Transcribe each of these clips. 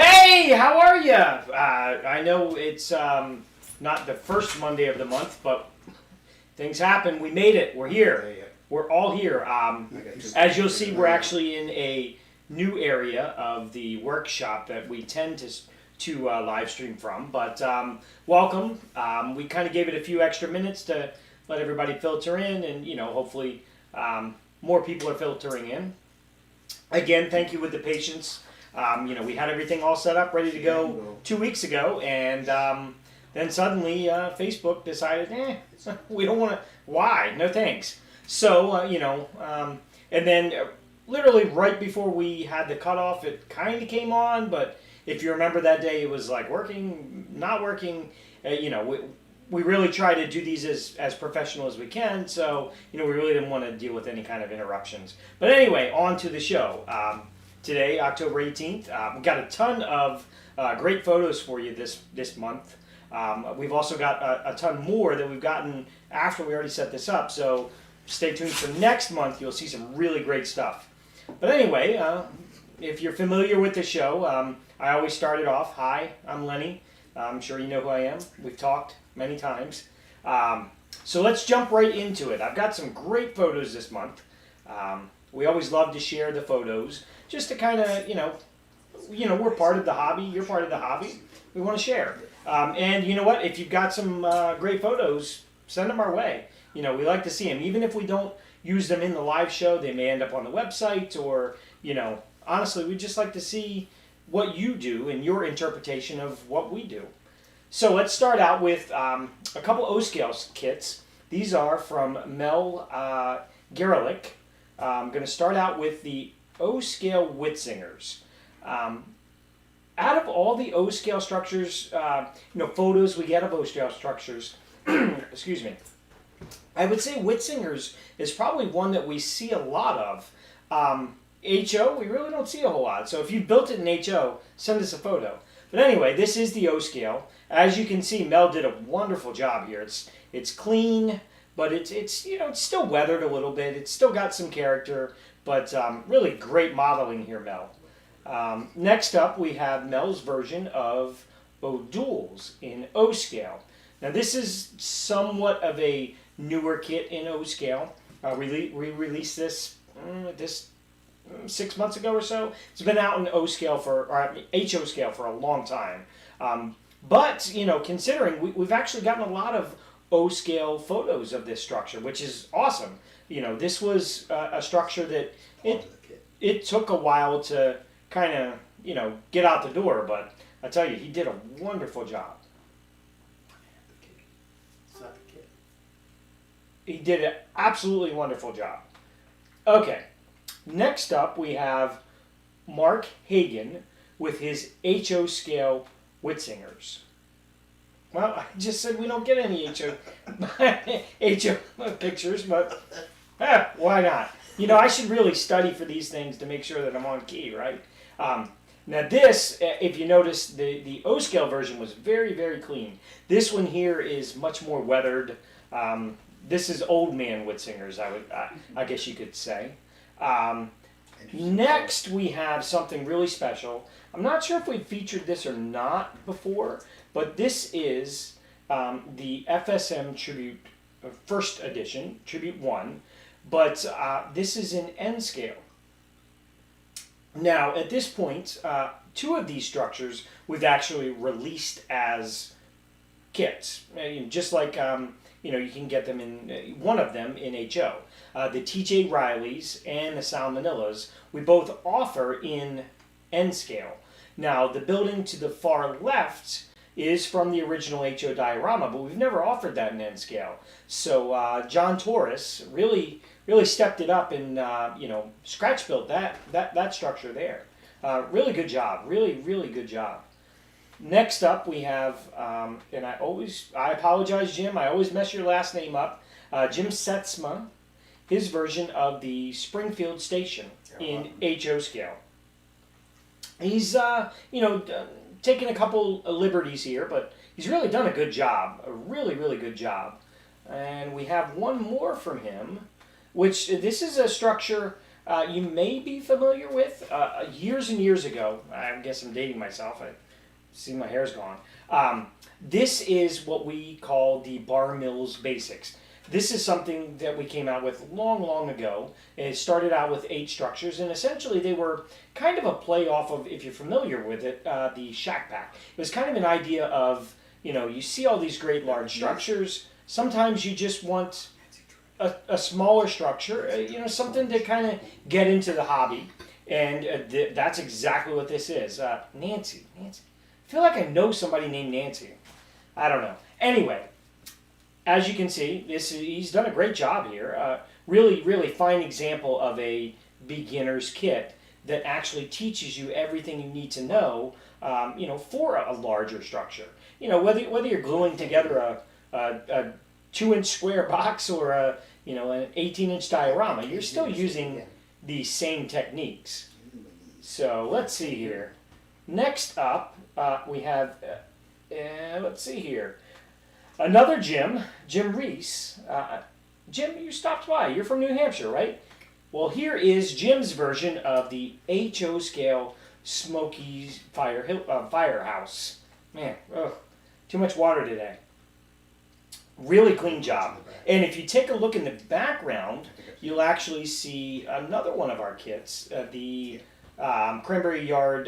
Hey, how are you? I know it's not the first Monday of the month, but things happen. We made it. We're here. We're all here. As you'll see, we're actually in a new area of the workshop that we tend to live stream from. But welcome. We kind of gave it a few extra minutes to let everybody filter in, and hopefully more people are filtering in. Again, thank you with the patience. We had everything all set up, ready to go 2 weeks ago, and then suddenly Facebook decided, we don't want to. Why? No thanks. So, and then literally right before we had the cutoff, it kind of came on, but if you remember that day, it was like working, not working. We really try to do these as professional as we can, so we really didn't want to deal with any kind of interruptions. But anyway, on to the show. Today, October 18th, we've got a ton of great photos for you this month. We've also got a ton more that we've gotten after we already set this up, so stay tuned for next month. You'll see some really great stuff. But anyway, if you're familiar with the show, I always start it off. Hi, I'm Lenny. I'm sure you know who I am. We've talked many times. So let's jump right into it. I've got some great photos this month. We always love to share the photos, just to kind of, we're part of the hobby. You're part of the hobby. We want to share. And you know what? If you've got some great photos, send them our way. We like to see them. Even if we don't use them in the live show, they may end up on the website, or, honestly, we'd just like to see what you do and your interpretation of what we do. So let's start out with a couple O-scale kits. These are from Mel Gerlich. I'm going to start out with the O-scale Whitsingers. Out of all the O-scale structures, photos we get of O-scale structures, excuse me, I would say Whitsingers is probably one that we see a lot of. HO, we really don't see a whole lot. So if you built it in HO, send us a photo. But anyway, this is the O-scale. As you can see, Mel did a wonderful job here. It's clean, but it's still weathered a little bit. It's still got some character, but really great modeling here, Mel. Next up, we have Mel's version of O-duals in O-scale. Now this is somewhat of a newer kit in O-scale. We released this 6 months ago or so. It's been out in O-scale or HO scale for a long time. But considering we've actually gotten a lot of O-scale photos of this structure, which is awesome. This was a structure that it took a while to kind of get out the door, but I tell you, he did a wonderful job. He did an absolutely wonderful job. Okay, next up we have Mark Hagen with his HO scale Whitsingers. Well, I just said we don't get any HO pictures, but why not? I should really study for these things to make sure that I'm on key, right? Now this, if you notice, the O-scale version was very, very clean. This one here is much more weathered. This is old man Whitsingers, I guess you could say. Next, we have something really special. I'm not sure if we featured this or not before, but this is the FSM Tribute First Edition, Tribute 1, but this is in N scale. Now, at this point, 2 of these structures we've actually released as kits, just like you can get them in one of them in HO. The TJ Rileys and the Salmonellas we both offer in N scale. Now, the building to the far left is from the original HO diorama, but we've never offered that in N scale. So John Torres really stepped it up and scratch built that structure there. Really good job. Really good job. Next up, we have, and I apologize, Jim, I always mess your last name up, Jim Setsma, his version of the Springfield Station in HO scale. He's, taken a couple of liberties here, but he's really done a good job, a really good job. And we have one more from him, which this is a structure you may be familiar with. Years and years ago, I guess I'm dating myself. I see my hair's gone. This is what we call the Bar Mills Basics. This is something that we came out with long, long ago. It started out with 8 structures, and essentially they were kind of a play off of, if you're familiar with it, the Shack Pack. It was kind of an idea of, you see all these great large structures. Sometimes you just want a smaller structure, something to kind of get into the hobby. And that's exactly what this is. Nancy. I feel like I know somebody named Nancy. I don't know. Anyway, as you can see, he's done a great job here. Really, really fine example of a beginner's kit that actually teaches you everything you need to know, for a larger structure. Whether you're gluing together a 2-inch square box or an 18-inch diorama, you're still using the same techniques. So let's see here. Next up, we have, let's see here. Another Jim Reese. Jim, you stopped by. You're from New Hampshire, right? Well, here is Jim's version of the HO scale smoky firehouse. Man, too much water today. Really clean job. And if you take a look in the background, you'll actually see another one of our kits, the Cranberry Yard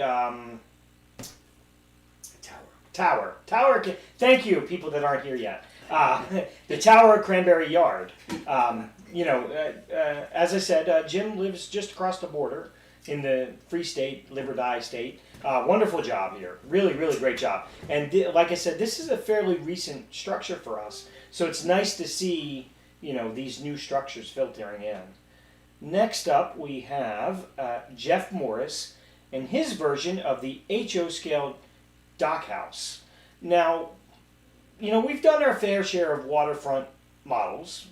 Tower. Thank you, people that aren't here yet. The Tower Cranberry Yard. As I said, Jim lives just across the border in the Free State, Live or Die state. Wonderful job here. Really, really great job. And like I said, this is a fairly recent structure for us. So it's nice to see, these new structures filtering in. Next up, we have Jeff Morris and his version of the HO scale dock house. Now, we've done our fair share of waterfront models,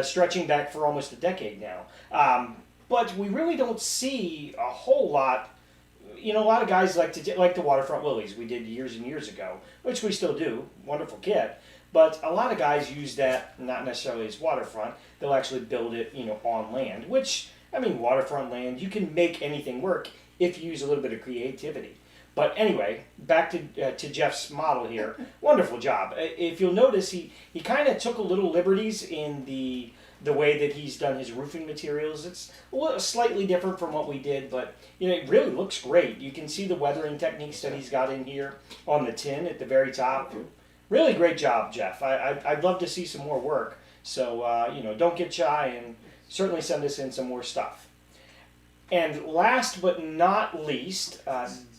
stretching back for almost a decade now. But we really don't see a whole lot. A lot of guys like the waterfront lilies we did years and years ago, which we still do. Wonderful kit. But a lot of guys use that not necessarily as waterfront. They'll actually build it, on land, which, waterfront land, you can make anything work if you use a little bit of creativity. But anyway, back to Jeff's model here. Wonderful job. If you'll notice, he kind of took a little liberties in the way that he's done his roofing materials. It's slightly different from what we did, but it really looks great. You can see the weathering techniques that he's got in here on the tin at the very top. Really great job, Jeff. I'd love to see some more work. So, don't get shy and certainly send us in some more stuff. And last but not least,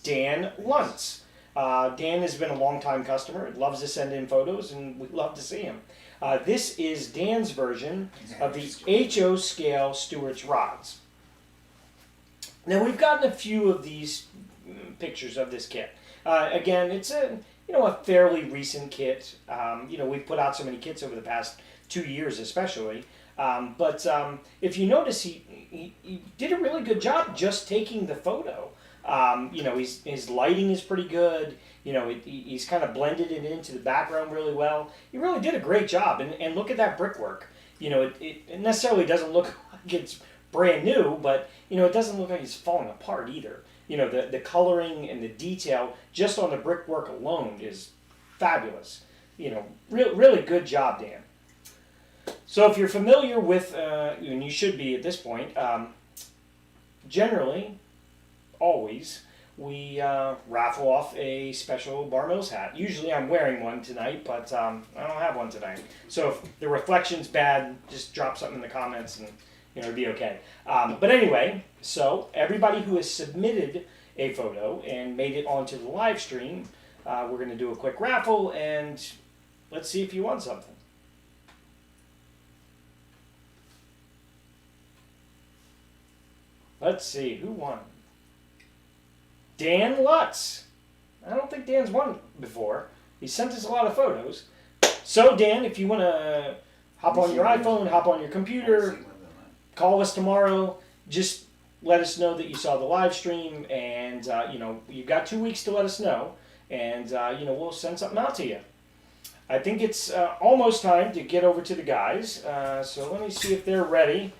Dan Luntz. Dan has been a long-time customer, loves to send in photos, and we love to see him. This is Dan's version of the HO scale Stewart's rods. Now, we've gotten a few of these pictures of this kit. Again, it's a fairly recent kit. We've put out so many kits over the past 2 years especially. But if you notice, he did a really good job just taking the photo. His lighting is pretty good. He's kind of blended it into the background really well. He really did a great job. And look at that brickwork. It necessarily doesn't look like it's brand new, but, it doesn't look like it's falling apart either. The coloring and the detail just on the brickwork alone is fabulous. Really good job, Dan. So if you're familiar with, and you should be at this point, generally, always, we raffle off a special Bar Mills hat. Usually I'm wearing one tonight, but I don't have one tonight. So if the reflection's bad, just drop something in the comments and it'll be okay. But anyway, so everybody who has submitted a photo and made it onto the live stream, we're going to do a quick raffle and let's see if you won something. Let's see, who won? Dan Lutz. I don't think Dan's won before. He sent us a lot of photos. So Dan, if you want to hop on your iPhone, hop on your computer, call us tomorrow, just let us know that you saw the live stream, and you've got 2 weeks to let us know, and we'll send something out to you. I think it's almost time to get over to the guys. So let me see if they're ready.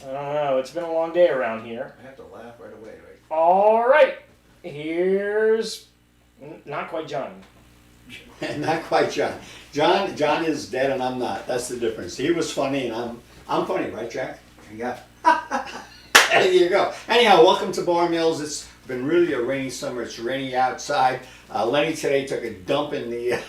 I don't know. It's been a long day around here. I have to laugh right away, right? All right. Here's not quite John. Not quite John. John is dead and I'm not. That's the difference. He was funny and I'm funny, right, Jack? Yeah. There you go. Anyhow, welcome to Bar Mills. It's been really a rainy summer. It's rainy outside. Lenny today took a dump in the...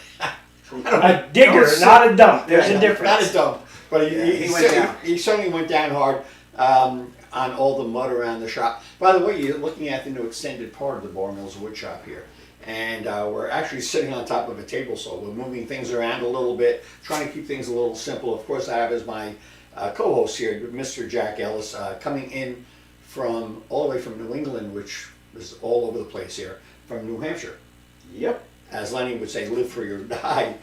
A digger, not a dump. There's a difference. Not a dump, but he went down. He certainly went down hard on all the mud around the shop. By the way, you're looking at the new extended part of the Bar Mills wood shop here. And we're actually sitting on top of a table saw. We're moving things around a little bit, trying to keep things a little simple. Of course, I have as my co-host here, Mr. Jack Ellis, coming in from all the way from New England, which is all over the place here, from New Hampshire. Yep. As Lenny would say, live free or die,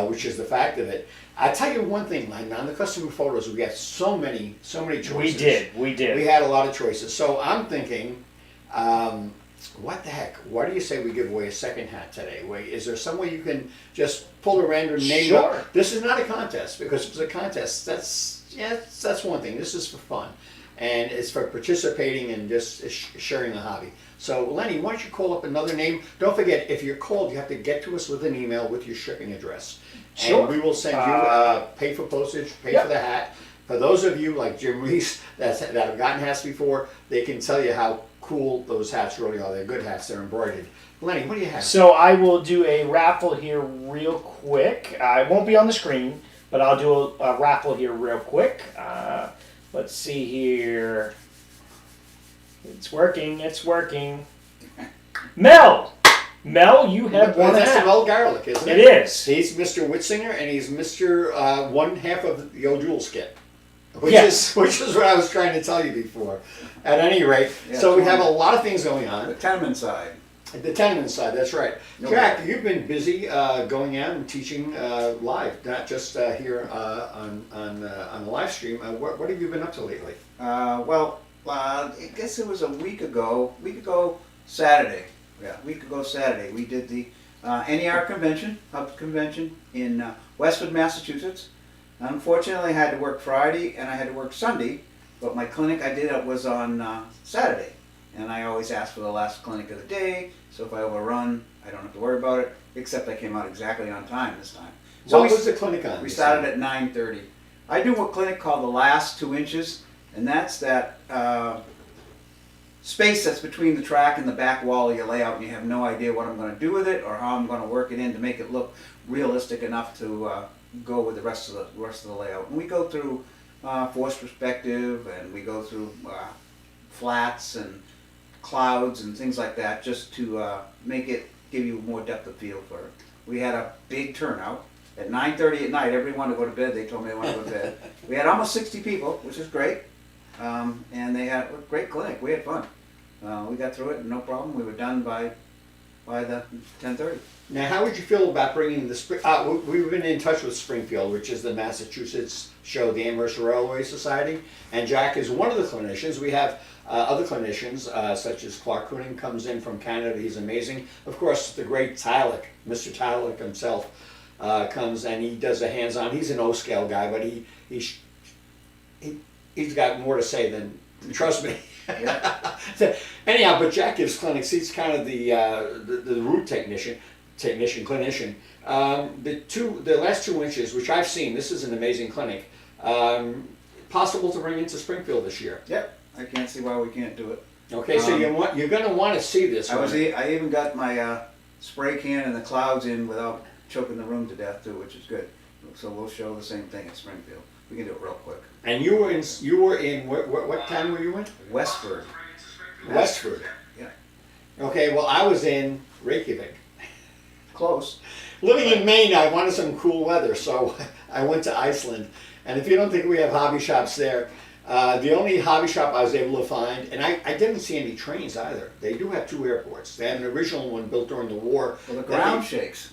which is the fact of it. I tell you one thing, Len, on the customer photos, we got so many choices. We did. We had a lot of choices. So I'm thinking, what the heck? Why do you say we give away a second hat today? Wait, is there some way you can just pull a random name? Sure. This is not a contest, because if it's a contest, that's one thing. This is for fun. And it's for participating and just sharing the hobby. So, Lenny, why don't you call up another name? Don't forget, if you're called, you have to get to us with an email with your shipping address. Sure. And we will send you, pay for postage, pay for the hat. For those of you like Jim Reese that have gotten hats before, they can tell you how cool those hats really are. They're good hats. They're embroidered. Lenny, what do you have? So I will do a raffle here real quick. It won't be on the screen, but I'll do a raffle here real quick. Let's see here. It's working. Mel, you have won a That's hat. Mel Garlick, isn't it? It is. He's Mr. Whitsinger, and he's Mr. One half of the O'Jewel skit. Which Yes. is what I was trying to tell you before. At any rate, so we have a lot of things going on. The tenement side. The tenement side, that's right. No Jack, you've been busy going out and teaching live, not just here on the live stream. What have you been up to lately? I guess it was a week ago Saturday. Yeah, a week ago Saturday. We did the NER convention, Hub convention in Westwood, Massachusetts. Unfortunately, I had to work Friday and I had to work Sunday, but my clinic I did was on Saturday. And I always ask for the last clinic of the day, so if I overrun, I don't have to worry about it, except I came out exactly on time this time. So what was the clinic on? We started at 9:30. I do a clinic called the last 2 inches, and that's that space that's between the track and the back wall of your layout, and you have no idea what I'm going to do with it or how I'm going to work it in to make it look realistic enough to go with the rest of the layout. And we go through force perspective, and we go through flats and clouds and things like that, just to give you more depth of field for it. We had a big turnout. At 9:30 at night, everyone wanted to go to bed. They told me they wanted to go to bed. We had almost 60 people, which is great. And they had a great clinic. We had fun. We got through it, no problem. We were done by the 10:30. Now, how would you feel about bringing the we've been in touch with Springfield, which is the Massachusetts show, the Amherst Railway Society, and Jack is one of the clinicians. We have other clinicians, such as Clark Cooning comes in from Canada. He's amazing. Of course, the great Tylick, Mr. Tylick himself, comes and he does a hands-on. He's an O-scale guy, but he's got more to say than, trust me. So, anyhow, but Jack gives clinics. He's kind of the root clinician. The last 2 inches, which I've seen, this is an amazing clinic. Possible to bring into Springfield this year. Yep, I can't see why we can't do it. Okay, so you're going to want to see this. I even got my spray can and the clouds in without choking the room to death too, which is good. So we'll show the same thing at Springfield. We can do it real quick. And you were in what town were you in? Westford. Westford. Yeah. Okay, well I was in Reykjavik. Close. Living in Maine, I wanted some cool weather, so I went to Iceland. And if you don't think we have hobby shops there, the only hobby shop I was able to find, and I didn't see any trains either. They do have 2 airports. They had an original one built during the war. Well, the ground shakes.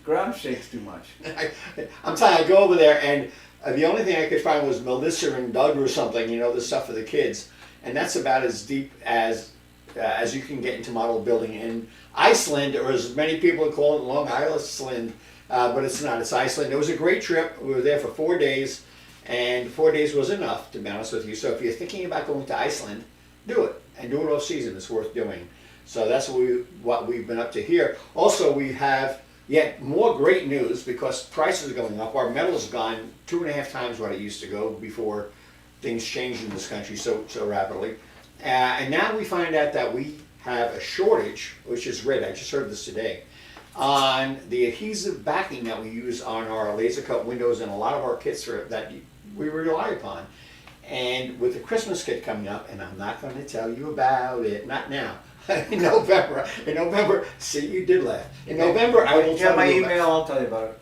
Ground shakes too much. I'm telling you, I go over there, and the only thing I could find was Melissa and Doug or something, the stuff for the kids. And that's about as deep as you can get into model building. In Iceland, or as many people call it, Long Island, but it's not. It's Iceland. It was a great trip. We were there for 4 days, and 4 days was enough, to be honest with you. So if you're thinking about going to Iceland, do it, and do it off season. It's worth doing. So that's what we've been up to here. Also, we have yet more great news because prices are going up. Our metal's gone 2.5 times what it used to go before things changed in this country so rapidly. And now we find out that we have a shortage, which is red. I just heard this today, on the adhesive backing that we use on our laser cut windows and a lot of our kits that we rely upon. And with the Christmas kit coming up, and I'm not going to tell you about it, not now. In November, see, you did laugh. In November, I will tell you. Get my email, I'll tell you about it.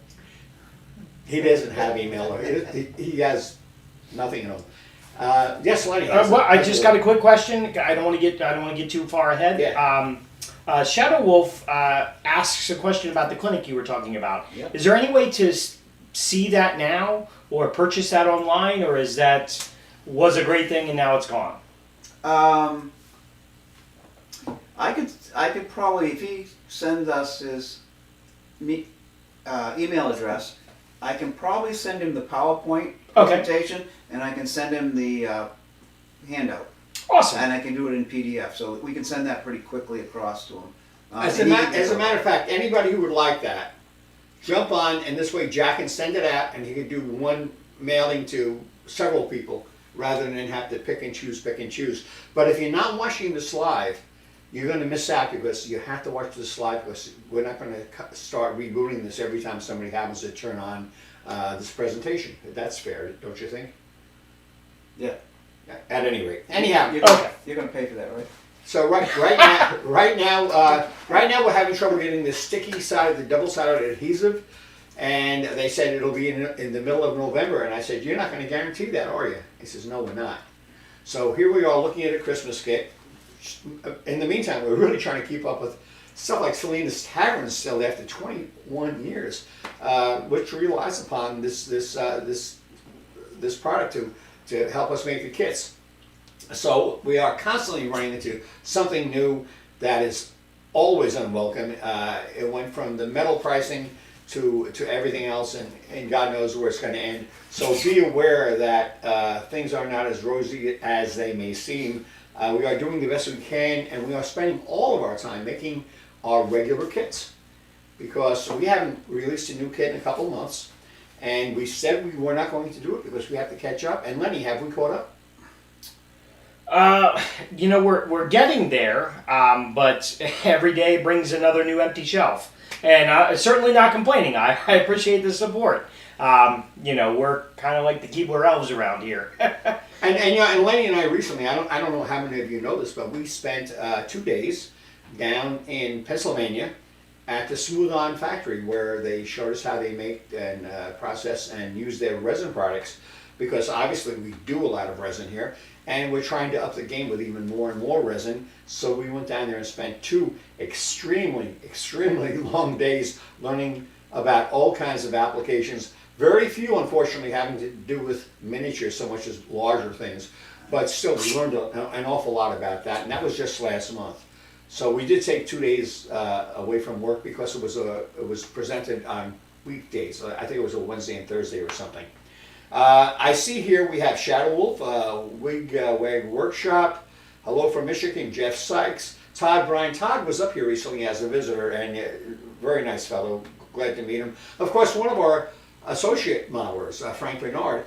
He doesn't have email. He has nothing in him. Yes, Lenny. Well, I just got a quick question. I don't want to get too far ahead. Yeah. Shadow Wolf asks a question about the clinic you were talking about. Yep. Is there any way to see that now or purchase that online, or was a great thing and now it's gone? I could probably, if he sends us his email address, I can probably send him the PowerPoint presentation, and I can send him the handout. Awesome. And I can do it in PDF, so we can send that pretty quickly across to him. As a matter of fact, anybody who would like that, jump on, and this way Jack can send it out, and he can do one mailing to several people rather than have to pick and choose. But if you're not watching this live, you're going to miss out because you have to watch this live because we're not going to start rebooting this every time somebody happens to turn on this presentation. That's fair, don't you think? Yeah. At any rate. Anyhow, you're going to pay for that, right? So right now we're having trouble getting the sticky side, the double-sided adhesive, and they said it'll be in the middle of November. And I said, you're not going to guarantee that, are you? He says, no, we're not. So here we are looking at a Christmas kit. In the meantime, we're really trying to keep up with stuff like Selena's Tavern still after 21 years, which relies upon this product to help us make the kits. So we are constantly running into something new that is always unwelcome. It went from the metal pricing to everything else, and God knows where it's going to end. So be aware that things are not as rosy as they may seem. We are doing the best we can, and we are spending all of our time making our regular kits because we haven't released a new kit in a couple of months, and we said we were not going to do it because we have to catch up. And Lenny, have we caught up? We're getting there, but every day brings another new empty shelf, and certainly not complaining. I appreciate the support. We're kind of like the Keebler elves around here. And Lenny and I recently, I don't know how many of you know this, but we spent 2 days down in Pennsylvania at the Smooth On factory where they showed us how they make and process and use their resin products, because obviously we do a lot of resin here and we're trying to up the game with even more and more resin. So we went down there and spent 2 extremely long days learning about all kinds of applications. Very few, unfortunately, having to do with miniatures so much as larger things. But still, we learned an awful lot about that, and that was just last month. So we did take 2 days away from work because it was presented on weekdays. I think it was a Wednesday and Thursday or something. I see here we have Shadow Wolf, Wig Workshop. Hello from Michigan, Jeff Sykes. Todd Bryan. Todd was up here recently as a visitor, and very nice fellow. Glad to meet him. Of course, one of our associate modelers, Frank Bernard,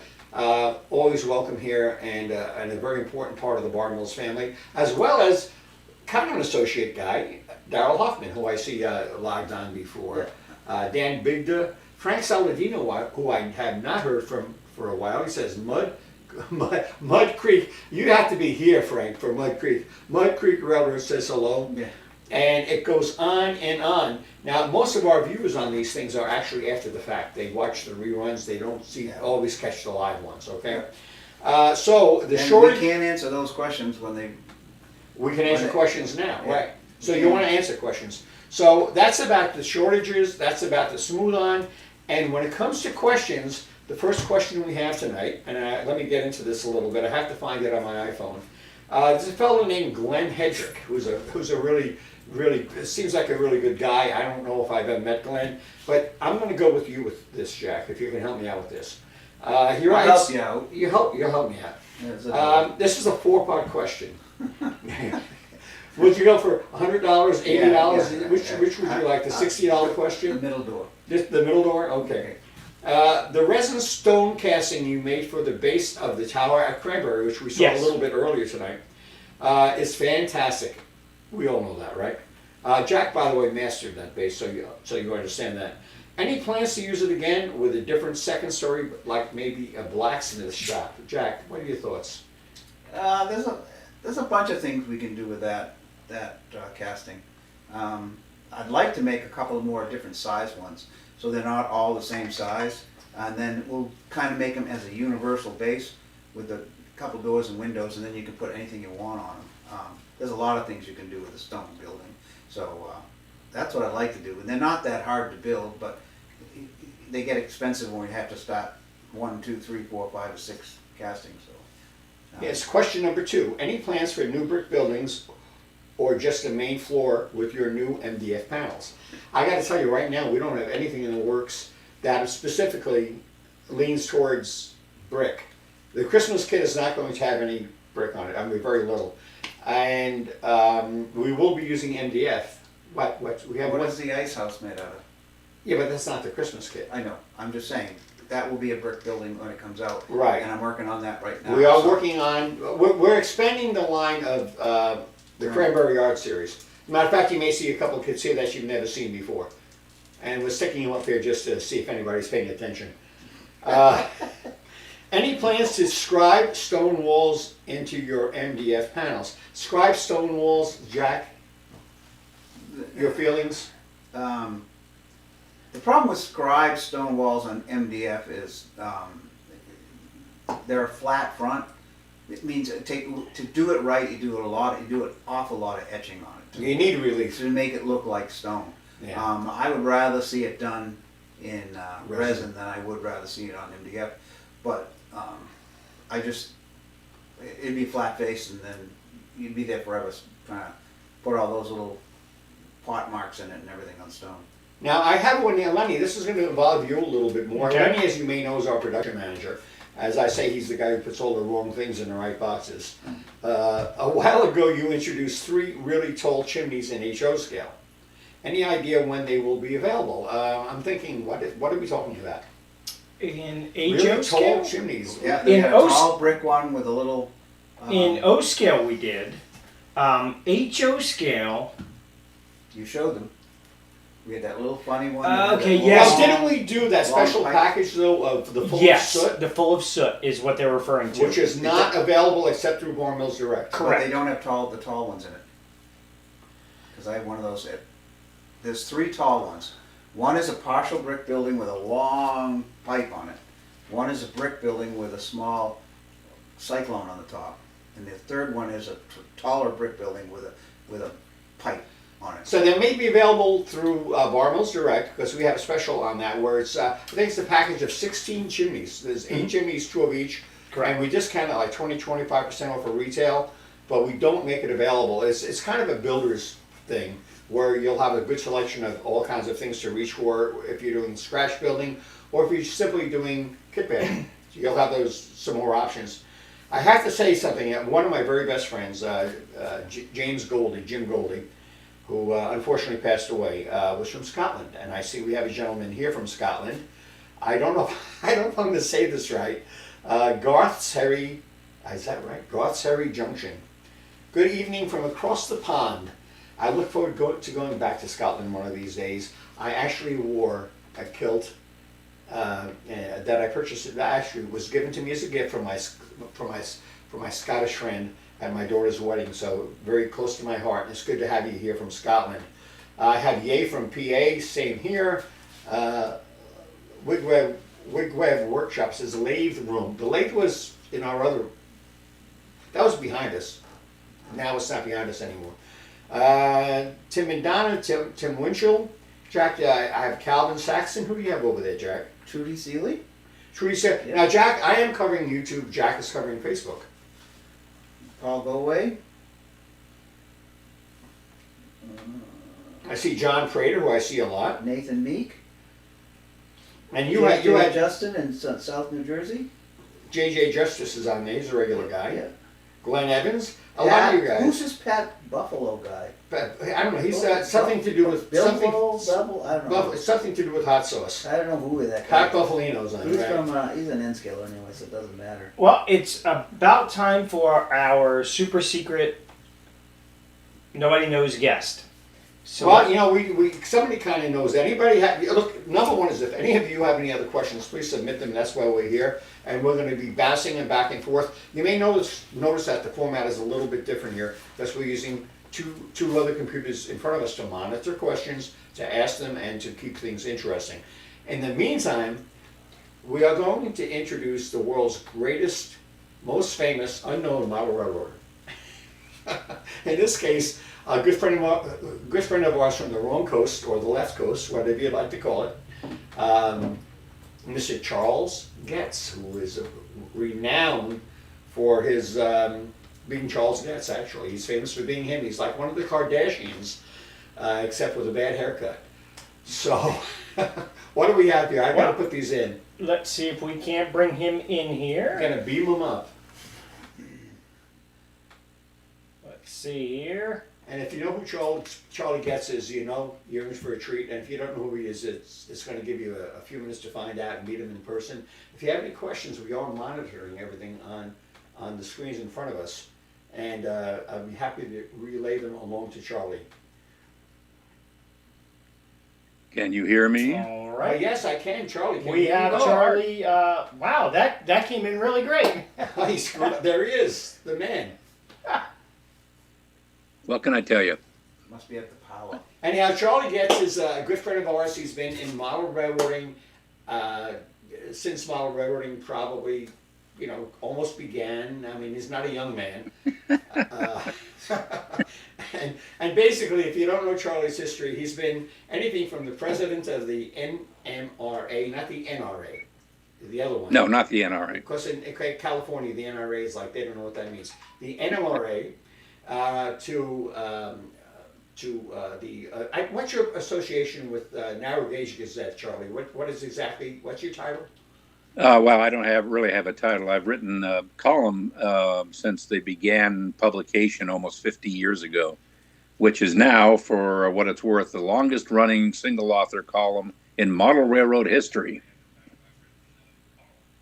always welcome here, and a very important part of the Bar Mills family, as well as kind of an associate guy, Darrell Hoffman, who I see logged on before, Dan Bigda, Frank Saladino, who I have not heard from for a while. He says Mud Creek. You have to be here, Frank, for Mud Creek. Mud Creek Railroad says hello. Yeah. And it goes on and on. Now, most of our viewers on these things are actually after the fact. They watch the reruns. They don't always catch the live ones, okay? So the shortage... we can't answer those questions when they... We can answer questions now, right. So you want to answer questions. So that's about the shortages. That's about the Smooth On. And when it comes to questions, the first question we have tonight, and let me get into this a little bit. I have to find it on my iPhone. There's a fellow named Glenn Hedrick, who's a really seems like a really good guy. I don't know if I've ever met Glenn, but I'm going to go with you with this, Jack. If you can help me out with this. He writes, I'll help you out. You help me out. Yeah, This is a 4-part question. Would you go for $100, $80? Yeah. Which would you like? The $60 the question? middle door. The middle door? Okay. The resin stone casting you made for the base of the tower at Cranberry, which we saw Yes. a little bit earlier tonight, is fantastic. We all know that, right? Jack, by the way, mastered that base, so you understand that. Any plans to use it again with a different second story, like maybe a blacksmith shop? Jack, what are your thoughts? There's a bunch of things we can do with that casting. I'd like to make a couple more different size ones, so they're not all the same size, and then we'll kind of make them as a universal base with a couple doors and windows, and then you can put anything you want on them. There's a lot of things you can do with a stone building, so that's what I'd like to do. And they're not that hard to build, but they get expensive when you have to start 1, 2, 3, 4, 5, or 6 castings. So. Yes, question number 2. Any plans for new brick buildings or just a main floor with your new MDF panels? I got to tell you right now, we don't have anything in the works that specifically leans towards brick. The Christmas kit is not going to have any brick on it. I mean, very little. And we will be using MDF. We have What one. is the ice house made out of? Yeah, but that's not the Christmas kit. I know. I'm just saying that will be a brick building when it comes out. Right. And I'm working on that right now. We are so- working on. We're expanding the line of the Cranberry Yard series. Matter of fact, you may see a couple of kids here that you've never seen before, and we're sticking them up there just to see if anybody's paying attention. Any plans to scribe stone walls into your MDF panels? Scribe stone walls, Jack. Your feelings? The problem with scribe stone walls on MDF is they're a flat front. It means to do it right, you do an awful lot of etching on it You need relief. to make it look like stone. Yeah. I would rather see it done in resin than I would rather see it on MDF. But it'd be flat faced, and then you'd be there forever trying to put all those little pot marks in it and everything on stone. Now, I have one here, Lenny. This is going to involve you a little bit more. Okay. Lenny, as you may know, is our production manager. As I say, he's the guy who puts all the wrong things in the right boxes. A while ago, you introduced 3 really tall chimneys in HO scale. Any idea when they will be available? I'm thinking, what are we talking about? In Really HO tall scale? chimneys. Yeah, they In had a O- tall brick one with a little. In O scale we did. HO scale. You showed them. We had that little funny one. Okay, that yes. Well, didn't we do that Long special pipe. package, though, of the full Yes, soot? the full of soot is what they're referring to. Which is not available except through Bar Mills Direct. But correct. they don't have the tall ones in it. Because I have one of those. There's 3 tall ones. One is a partial brick building with a long pipe on it. One is a brick building with a small cyclone on the top. And the third one is a taller brick building with a pipe on it. So they may be available through Bar Mills Direct, because we have a special on that where it's, I think it's a package of 16 chimneys. There's 8 chimneys, 2 of each. Correct. And we discount it like 20-25% off of retail, but we don't make it available. It's kind of a builder's thing where you'll have a good selection of all kinds of things to reach for if you're doing scratch building or if you're simply doing kit building. You'll have some more options. I have to say something. One of my very best friends, Jim Goldie, who unfortunately passed away, was from Scotland. And I see we have a gentleman here from Scotland. I don't know if I'm going to say this right. Garthsherry, is that right? Garthsherry Junction. Good evening from across the pond. I look forward to going back to Scotland one of these days. I actually wore a kilt that I purchased. That actually was given to me as a gift from my Scottish friend at my daughter's wedding. So very close to my heart. And it's good to have you here from Scotland. I have Ye from PA. Same here. Wigweb Workshops is lathe room. The lathe was in our other. That was behind us. Now it's not behind us anymore. Tim and Donna, Tim Winchell, Jack. I have Calvin Saxon. Who do you have over there, Jack? Trudy Seeley? Trudy said. Now, Jack, I am covering YouTube. Jack is covering Facebook. Paul Goway. I see John Prater, who I see a lot. Nathan Meek. And you had Justin in South New Jersey. JJ Justice is on there. He's a regular guy. Yeah. Glenn Evans. A lot of you guys. Who's this Pat Buffalo guy? But I don't know. He's something to do with Buffalo, Double. I don't know. Something to do with hot sauce. I don't know who that guy. Pat Buffalino's on He's right? from. He's an N-Scale anyway, so it doesn't matter. Well, it's about time for our super secret, nobody knows guest. So Well, you know, we somebody kind of knows. Anybody look? Number one is if any of you have any other questions, please submit them. That's why we're here, and we're going to be bouncing them back and forth. You may notice that the format is a little bit different here. That's we're using two other computers in front of us to monitor questions, to ask them, and to keep things interesting. In the meantime, we are going to introduce the world's greatest, most famous unknown model railroader. In this case, a good friend of ours from the wrong coast, or the left coast, whatever you'd like to call it, Mr. Charles Getz, who is renowned for his being Charles Getz. Actually, he's famous for being him. He's like one of the Kardashians, except with a bad haircut. So, what do we have here? I gotta put these in. let's see if we can't bring him in here. I'm gonna beam him up. Let's see here. And if you know who Charlie Getz is, you know you're in for a treat. And if you don't know who he is, it's going to give you a few minutes to find out and meet him in person. If you have any questions, we are monitoring everything on the screens in front of us. And I'd be happy to relay them along to Charlie. Can you hear me? All right. Yes, I can, Charlie. Can We you have hear me? Charlie. Wow, that came in really great. There he is, the man. What can I tell you? Must be at the power. Anyhow, Charlie Getz is a good friend of ours. He's been in model railroading since model railroading probably, almost began. I mean, he's not a young man. And basically, if you don't know Charlie's history, he's been anything from the president of the NMRA, not the NRA, the other one. No, not the NRA. Because in California, the NRA is like, they don't know what that means. The NMRA what's your association with Narrow Gauge Gazette, Charlie? What's your title? Well, I don't really have a title. I've written a column since they began publication almost 50 years ago, which is now, for what it's worth, the longest running single author column in model railroad history.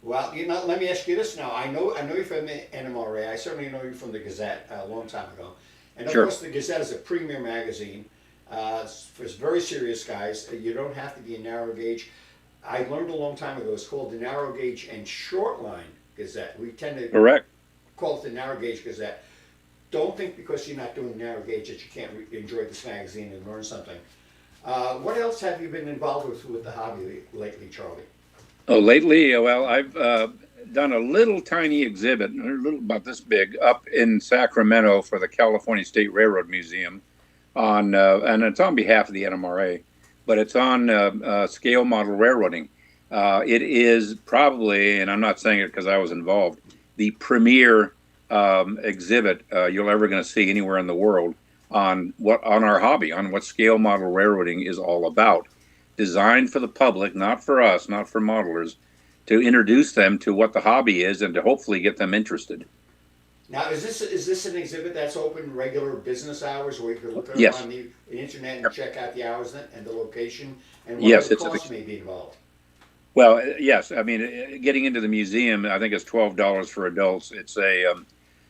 Well, let me ask you this now. I know you're from the NMRA. I certainly know you from the Gazette a long time ago. And of Sure. course, the Gazette is a premier magazine for very serious guys. You don't have to be a narrow gauge. I learned a long time ago it's called the Narrow Gauge and Short Line Gazette. We tend to Correct. call it the Narrow Gauge Gazette. Don't think because you're not doing narrow gauge that you can't enjoy this magazine and learn something. What else have you been involved with the hobby lately, Charlie? Oh, lately, well, I've done a little tiny exhibit, about this big, up in Sacramento for the California State Railroad Museum, and it's on behalf of the NMRA, but it's on scale model railroading. It is probably, and I'm not saying it because I was involved, the premier exhibit you're ever going to see anywhere in the world on our hobby, on what scale model railroading is all about. Designed for the public, not for us, not for modelers, to introduce them to what the hobby is and to hopefully get them interested. Now, is this an exhibit that's open regular business hours where you can look up Yes. on the internet and check out the hours and the location and Yes, what it's costs may be involved? Well, yes. I mean, getting into the museum, I think it's $12 for adults. It's a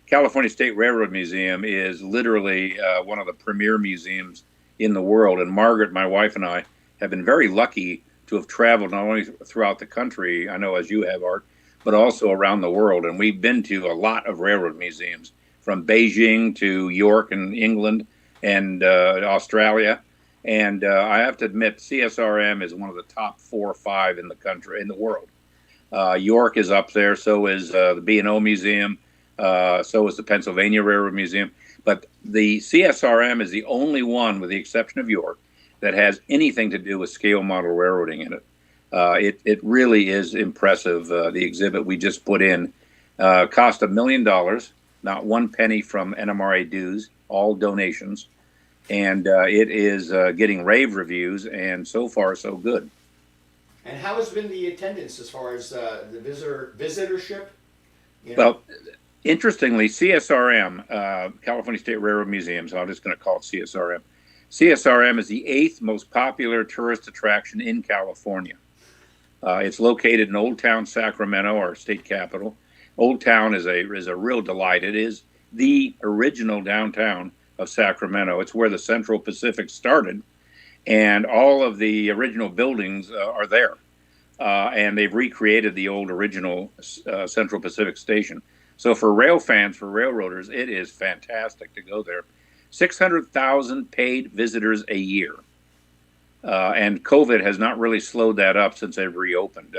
California State Railroad Museum is literally one of the premier museums in the world. And Margaret, my wife, and I have been very lucky to have traveled not only throughout the country, I know as you have, Art, but also around the world. And we've been to a lot of railroad museums, from Beijing to York in England and Australia. And I have to admit, CSRM is one of the top 4 or 5 in the country, in the world. York is up there, so is the B&O Museum, so is the Pennsylvania Railroad Museum. But the CSRM is the only one, with the exception of York, that has anything to do with scale model railroading in it. It really is impressive. The exhibit we just put in cost $1 million, not one penny from NMRA dues, all donations. And it is getting rave reviews, and so far so good. And how has been the attendance as far as the visitorship? You know? Well, interestingly, CSRM, California State Railroad Museum, so I'm just going to call it CSRM. CSRM is the 8th most popular tourist attraction in California. It's located in Old Town, Sacramento, our state capital. Old Town is a real delight. It is the original downtown of Sacramento. It's where the Central Pacific started, and all of the original buildings are there. And they've recreated the old original Central Pacific station. So for rail fans, for railroaders, it is fantastic to go there. 600,000 paid visitors a year. And COVID has not really slowed that up since they've reopened.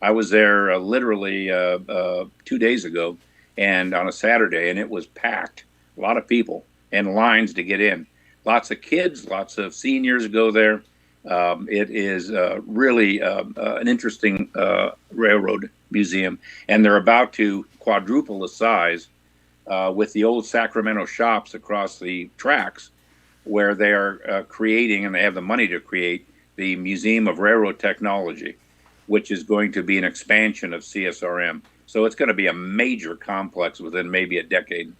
I was there literally 2 days ago, and on a Saturday, and it was packed. A lot of people and lines to get in. Lots of kids, lots of seniors go there. It is really an interesting railroad museum, and they're about to quadruple the size with the old Sacramento shops across the tracks, where they are creating, and they have the money to create, the Museum of Railroad Technology, which is going to be an expansion of CSRM. So it's going to be a major complex within maybe a decade.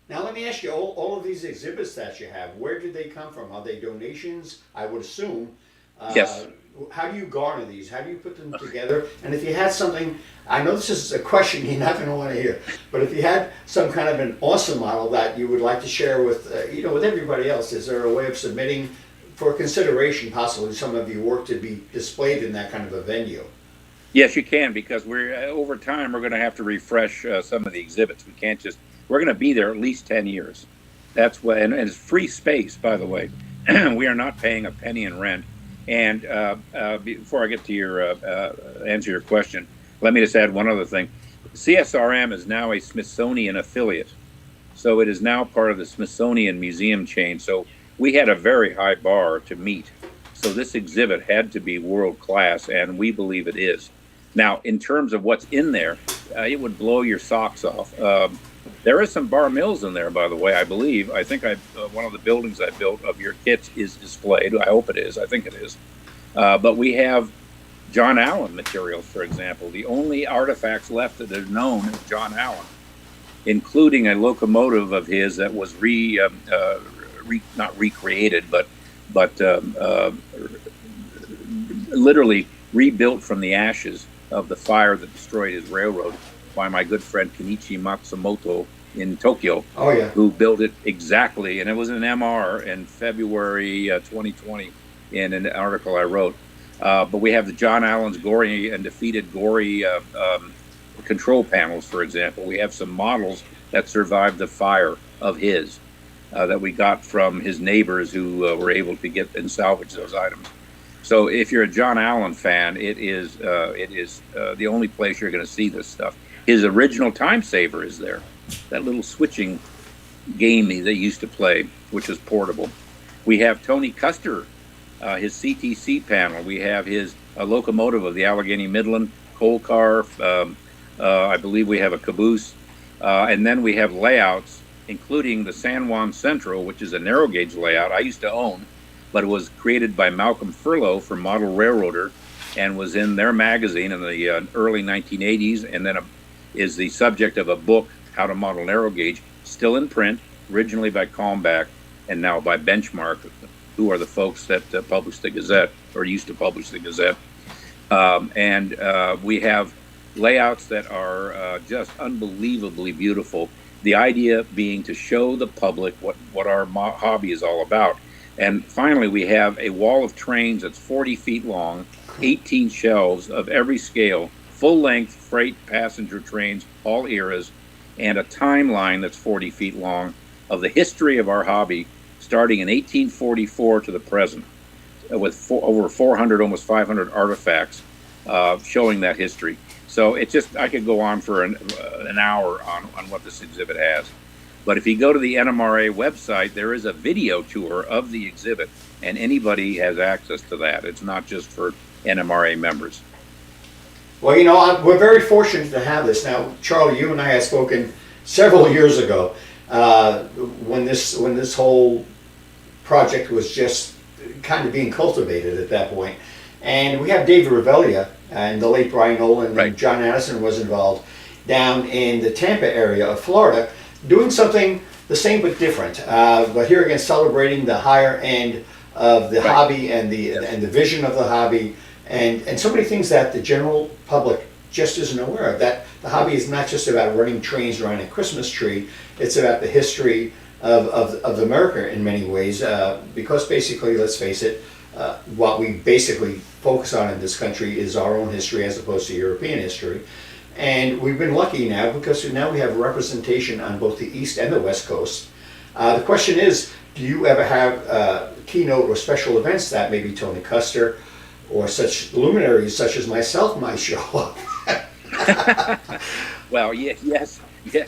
Now let me ask you, all of these exhibits that you have, where did they come from? Are they donations? I would assume. Yes. How do you garner these? How do you put them together? And if you had something, I know this is a question you're not going to want to hear, but if you had some kind of an awesome model that you would like to share with, with everybody else, is there a way of submitting for consideration, possibly some of your work to be displayed in that kind of a venue? Yes, you can, because we're over time we're going to have to refresh some of the exhibits. We can't just. We're going to be there at least 10 years. That's what, and it's free space, by the way. We are not paying a penny in rent. And before I get to your answer your question, let me just add one other thing. CSRM is now a Smithsonian affiliate, so it is now part of the Smithsonian Museum chain. So we had a very high bar to meet. So this exhibit had to be world class, and we believe it is. Now, in terms of what's in there, it would blow your socks off. There is some bar mills in there, by the way, I believe. I think one of the buildings I built of your kits is displayed. I hope it is. I think it is. But we have John Allen materials, for example. The only artifacts left that are known is John Allen, including a locomotive of his that was not recreated, but literally rebuilt from the ashes of the fire that destroyed his railroad by my good friend Kenichi Matsumoto in Tokyo. Oh, yeah. Who built it exactly, and it was an MR in February 2020 in an article I wrote. But we have the John Allen's gory and defeated gory control panels, for example. We have some models that survived the fire of his that we got from his neighbors who were able to get and salvage those items. So if you're a John Allen fan, it is the only place you're going to see this stuff. His original time saver is there, that little switching game they used to play, which is portable. We have Tony Custer, his CTC panel. We have his locomotive of the Allegheny Midland coal car. I believe we have a caboose. And then we have layouts, including the San Juan Central, which is a narrow gauge layout I used to own, but it was created by Malcolm Furlow for Model Railroader and was in their magazine in the early 1980s, and then is the subject of a book, How to Model Narrow Gauge, still in print, originally by Kalmbach and now by Benchmark, who are the folks that publish the Gazette, or used to publish the Gazette. And we have layouts that are just unbelievably beautiful. The idea being to show the public what our hobby is all about. And finally, we have a wall of trains that's 40 feet long, 18 shelves of every scale, full-length freight passenger trains, all eras, and a timeline that's 40 feet long of the history of our hobby, starting in 1844 to the present, with over 400, almost 500 artifacts showing that history. So it just, I could go on for an hour on what this exhibit has. But if you go to the NMRA website, there is a video tour of the exhibit, and anybody has access to that. It's not just for NMRA members. Well, we're very fortunate to have this. Now, Charlie, you and I have spoken several years ago, when this whole project was just kind of being cultivated at that point. And we have David Revelia and the late Brian Nolan Right. and John Addison was involved down in the Tampa area of Florida, doing something the same but different. But here again, celebrating the higher end of the Right. hobby and the vision of the hobby, and so many things that the general public just isn't aware of. That the hobby is not just about running trains around a Christmas tree; it's about the history of America in many ways. Because basically, let's face it, what we basically focus on in this country is our own history as opposed to European history. And we've been lucky now because now we have representation on both the East and the West Coast. The question is, do you ever have keynote or special events that maybe Tony Custer or such luminaries such as myself might show up? Well, yes,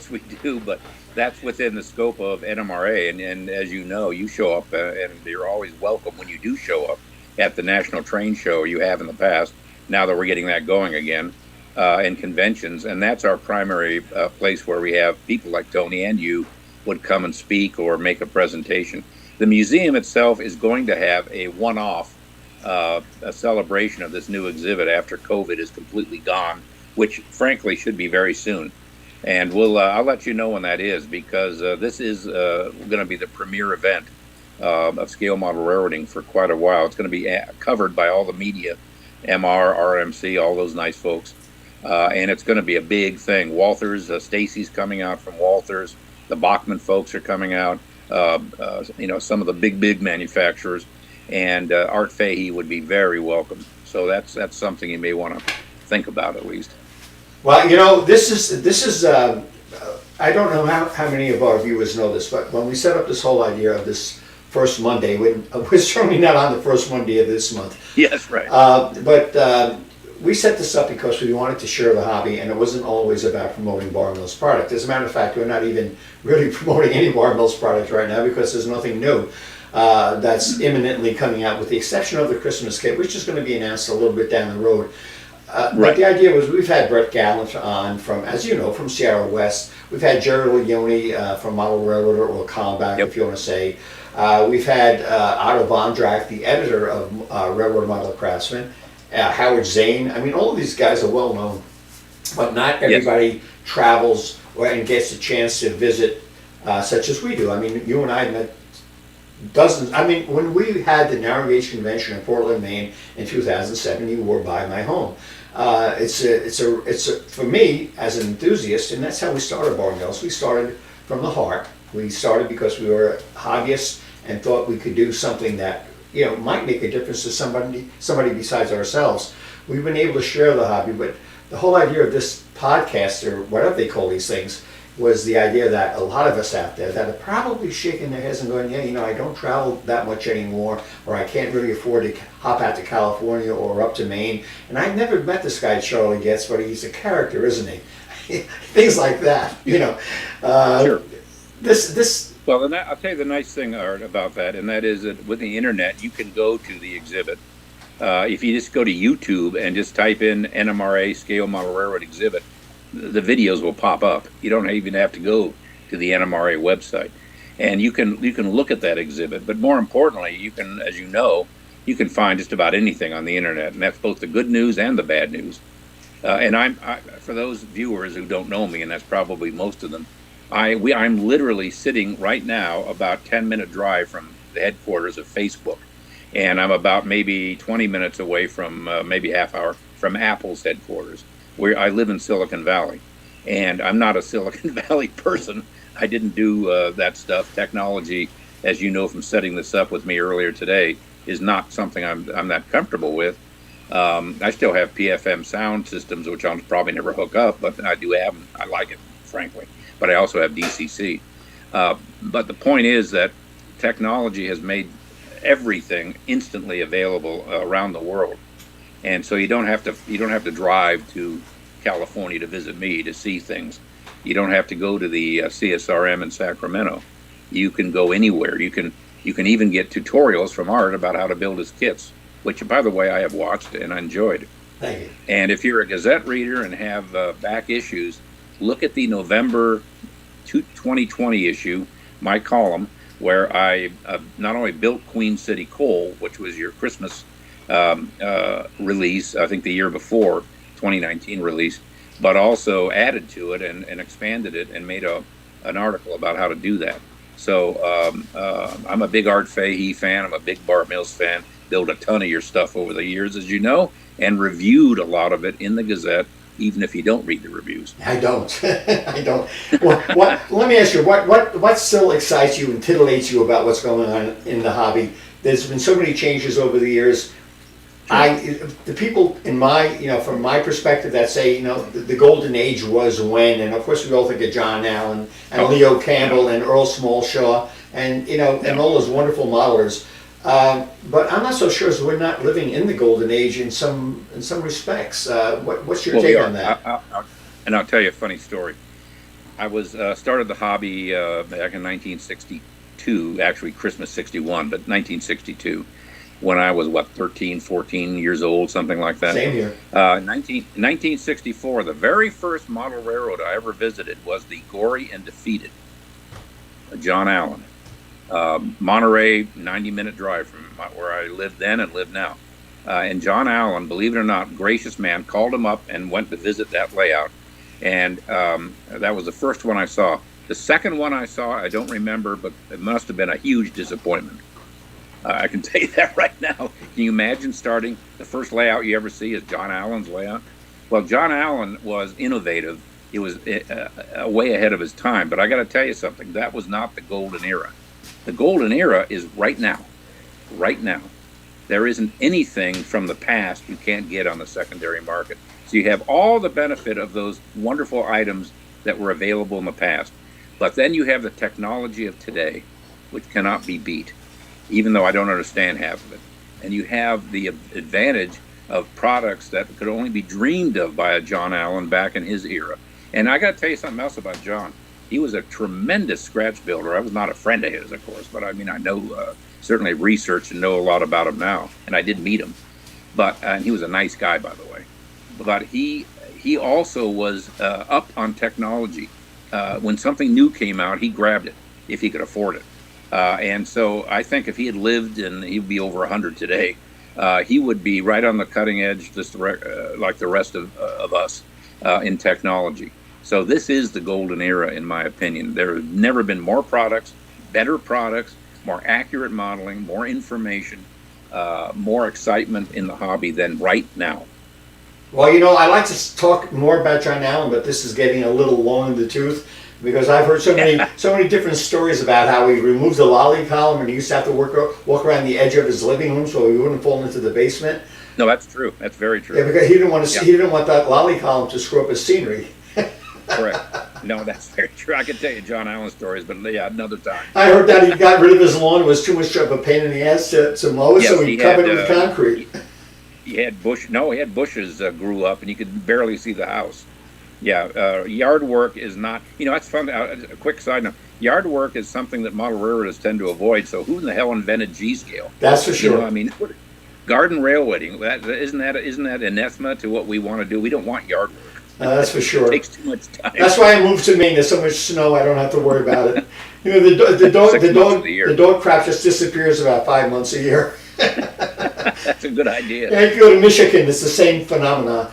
we do, but that's within the scope of NMRA, and as you know, you show up, and you're always welcome when you do show up at the National Train Show. You have in the past. Now that we're getting that going again, and conventions, and that's our primary place where we have people like Tony and you would come and speak or make a presentation. The museum itself is going to have a one-off a celebration of this new exhibit after COVID is completely gone, which frankly should be very soon. And I'll let you know when that is, because this is going to be the premier event of scale model railroading for quite a while. It's going to be covered by all the media, MR, RMC, all those nice folks. And it's going to be a big thing. Walthers, Stacy's coming out from Walthers. The Bachman folks are coming out. Some of the big manufacturers. And Art Fahey would be very welcome. So that's something you may want to think about at least. Well, this is. I don't know how many of our viewers know this, but when we set up this whole idea of this first Monday, we're certainly not on the first Monday of this month. Yes, right. But we set this up because we wanted to share the hobby, and it wasn't always about promoting Bar Mills product. As a matter of fact, we're not even really promoting any Bar Mills product right now because there's nothing new that's imminently coming out, with the exception of the Christmas kit, which is going to be announced a little bit down the road. Right. But the idea was, we've had Brett Gallant on from, as you know, from Sierra West. We've had Jerry Leone from Model Railroader, or Comback, if you want to say. We've had Otto Vondrack, the editor of Railroad Model Craftsman. Howard Zane. I mean, all of these guys are well known, but not everybody travels and gets a chance to visit such as we do. I mean, you and I met dozens. I mean, when we had the Narrow Gauge Convention in Portland, Maine in 2007, you were by my home. It's for me as an enthusiast, and that's how we started Bar Mills. We started from the heart. We started because we were hobbyists and thought we could do something that might make a difference to somebody besides ourselves. We've been able to share the hobby, but the whole idea of this podcast, or whatever they call these things, was the idea that a lot of us out there that are probably shaking their heads and going, I don't travel that much anymore, or I can't really afford to hop out to California or up to Maine. And I've never met this guy, Charlie Getz, but he's a character, isn't he? Things like that, Sure. This. Well, and I'll tell you the nice thing, Art, about that, and that is that with the internet, you can go to the exhibit. If you just go to YouTube and just type in NMRA Scale Model Railroad Exhibit, the videos will pop up. You don't even have to go to the NMRA website, and you can look at that exhibit. But more importantly, you can, as you know, you can find just about anything on the internet, and that's both the good news and the bad news. And for those viewers who don't know me, and that's probably most of them, I'm literally sitting right now about 10-minute drive from the headquarters of Facebook, and I'm about maybe 20 minutes away from maybe half hour from Apple's headquarters, where I live in Silicon Valley. And I'm not a Silicon Valley person. I didn't do that stuff. Technology, as you know from setting this up with me earlier today, is not something I'm that comfortable with. I still have PFM sound systems, which I'll probably never hook up, but I do have them. I like it, frankly. But I also have DCC. But the point is that technology has made everything instantly available around the world, and so you don't have to drive to California to visit me to see things. You don't have to go to the CSRM in Sacramento. You can go anywhere. You can even get tutorials from Art about how to build his kits, which, by the way, I have watched and enjoyed. Thank you. And if you're a Gazette reader and have back issues, look at the November 2020 issue, my column, where I not only built Queen City Coal, which was your Christmas release, I think the year before, 2019 release, but also added to it and expanded it and made an article about how to do that. So I'm a big Art Fahey fan. I'm a big Bart Mills fan. Built a ton of your stuff over the years, as you know, and reviewed a lot of it in the Gazette, even if you don't read the reviews. I don't. I don't. Well, let me ask you, what still excites you and titillates you about what's going on in the hobby? There's been so many changes over the years. The people in from my perspective that say, the golden age was when, and of course we all think of John Allen and Leo Campbell and Earl Smallshaw and, and all those wonderful modelers. But I'm not so sure as we're not living in the golden age in some respects. What's your take on that? And I'll tell you a funny story. I was started the hobby back in 1962, actually Christmas 61, but 1962, when I was, 13, 14 years old, something like that. Same here. 1964, the very first model railroad I ever visited was the Gory and Defeated, John Allen. Monterey, 90-minute drive from where I lived then and live now. And John Allen, believe it or not, gracious man, called him up and went to visit that layout. And that was the first one I saw. The second one I saw, I don't remember, but it must have been a huge disappointment. I can tell you that right now. Can you imagine starting, the first layout you ever see is John Allen's layout? Well, John Allen was innovative. He was way ahead of his time. But I got to tell you something. That was not the golden era. The golden era is right now. Right now. There isn't anything from the past you can't get on the secondary market. So you have all the benefit of those wonderful items that were available in the past. But then you have the technology of today, which cannot be beat, even though I don't understand half of it. And you have the advantage of products that could only be dreamed of by a John Allen back in his era. And I got to tell you something else about John. He was a tremendous scratch builder. I was not a friend of his, of course, but I mean, I know, certainly research and know a lot about him now. And I did meet him. But and he was a nice guy, by the way. But he also was up on technology. When something new came out, he grabbed it if he could afford it. And so I think if he had lived, and he'd be over 100 today, he would be right on the cutting edge, just like the rest of us in technology. So this is the golden era, in my opinion. There have never been more products, better products, more accurate modeling, more information, more excitement in the hobby than right now. Well, I'd like to talk more about John Allen, but this is getting a little long in the tooth because I've heard so many different stories about how he removed the lolly column and he used to have to walk around the edge of his living room so he wouldn't fall into the basement. No, that's true. That's very true. Yeah, because he didn't want to. He didn't want that lolly column to screw up his scenery. Correct. No, that's very true. I could tell you John Allen stories, but yeah, another time. I heard that he got rid of his lawn. It was too much of a pain in the ass to mow it, so he covered it with concrete. He had bushes grew up, and you could barely see the house. Yeah, yard work is not. That's fun. A quick side note: yard work is something that model railroaders tend to avoid. So who in the hell invented G-scale? That's for sure. Garden railroading. Isn't that anathema to what we want to do? We don't want yard work. That's for sure. It takes too much time. That's why I moved to Maine. There's so much snow, I don't have to worry about it. The dog crap just disappears about 5 months a year. That's a good idea. Yeah, if you go to Michigan, it's the same phenomenon.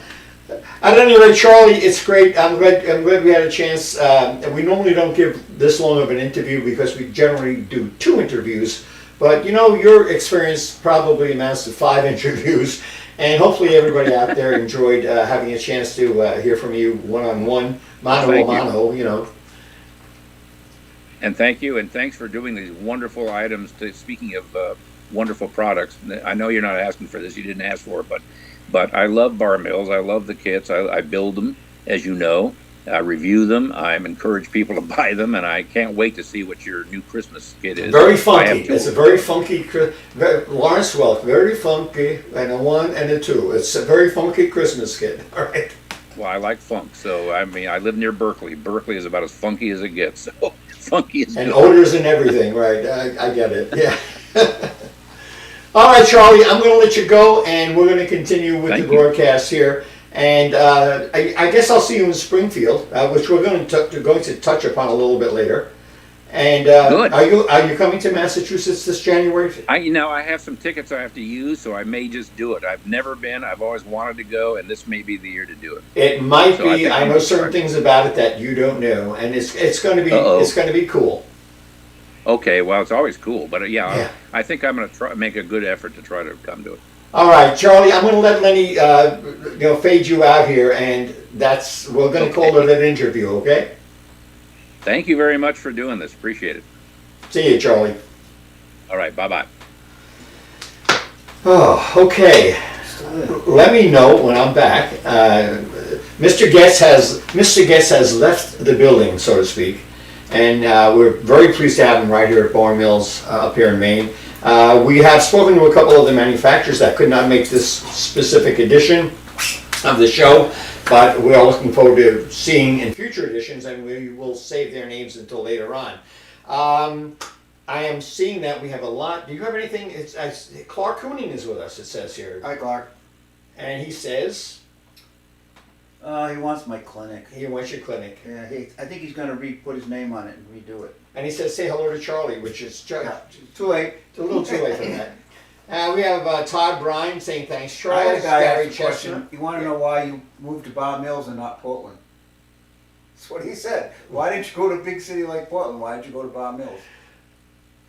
At any rate, Charlie, it's great. I'm glad we had a chance. And we normally don't give this long of an interview because we generally do 2 interviews. But your experience probably amounts to 5 interviews. And hopefully everybody out there enjoyed having a chance to hear from you one-on-one, mano a mano, And thank you, and thanks for doing these wonderful items. Speaking of wonderful products, I know you're not asking for this, you didn't ask for it, but I love bar mills, I love the kits, I build them, as you know. I review them. I encourage people to buy them, and I can't wait to see what your new Christmas kit is. Very funky. It's a very funky, Lawrence Welk, very funky, and a 1 and a 2. It's a very funky Christmas kit. All right. Well, I like funk, so I live near Berkeley. Berkeley is about as funky as it gets. So funky is and good. Odors and everything, right? I get it. Yeah. All right, Charlie. I'm going to let you go, and we're going to continue with the broadcast here. And I guess I'll see you in Springfield, which we're going to touch upon a little bit later. And Good. are you coming to Massachusetts this January? I have some tickets I have to use, so I may just do it. I've never been. I've always wanted to go, and this may be the year to do it. It might So be. I I'm know certain things about it that you don't know, and it's going to be Uh-oh. it's going to be cool. Okay, well, it's always cool, but Yeah. I think I'm going to make a good effort to try to come to it. All right, Charlie, I'm going to let Lenny fade you out here, and we're going to call it an interview. Okay. Thank you very much for doing this. Appreciate it. See you, Charlie. All right, bye-bye. Oh, okay. Let me know when I'm back. Mr. Getz has left the building, so to speak, and we're very pleased to have him right here at Bar Mills up here in Maine. We have spoken to a couple of the manufacturers that could not make this specific edition of the show, but we are looking forward to seeing in future editions, and we will save their names until later on. I am seeing that we have a lot. Do you have anything? Clark Cooning is with us, it says here. Hi, Clark. And he says He wants my clinic. he wants your clinic. Yeah, I think he's going to put his name on it and redo it. And he says, say hello to Charlie, which is Yeah, too late. it's a little too late for that. We have Todd Bryan saying thanks, I had Charles. a guy Gary ask a question. Chestnut. You want to know why you moved to Bar Mills and not Portland? That's what he said. Why didn't you go to a big city like Portland? Why did you go to Bar Mills?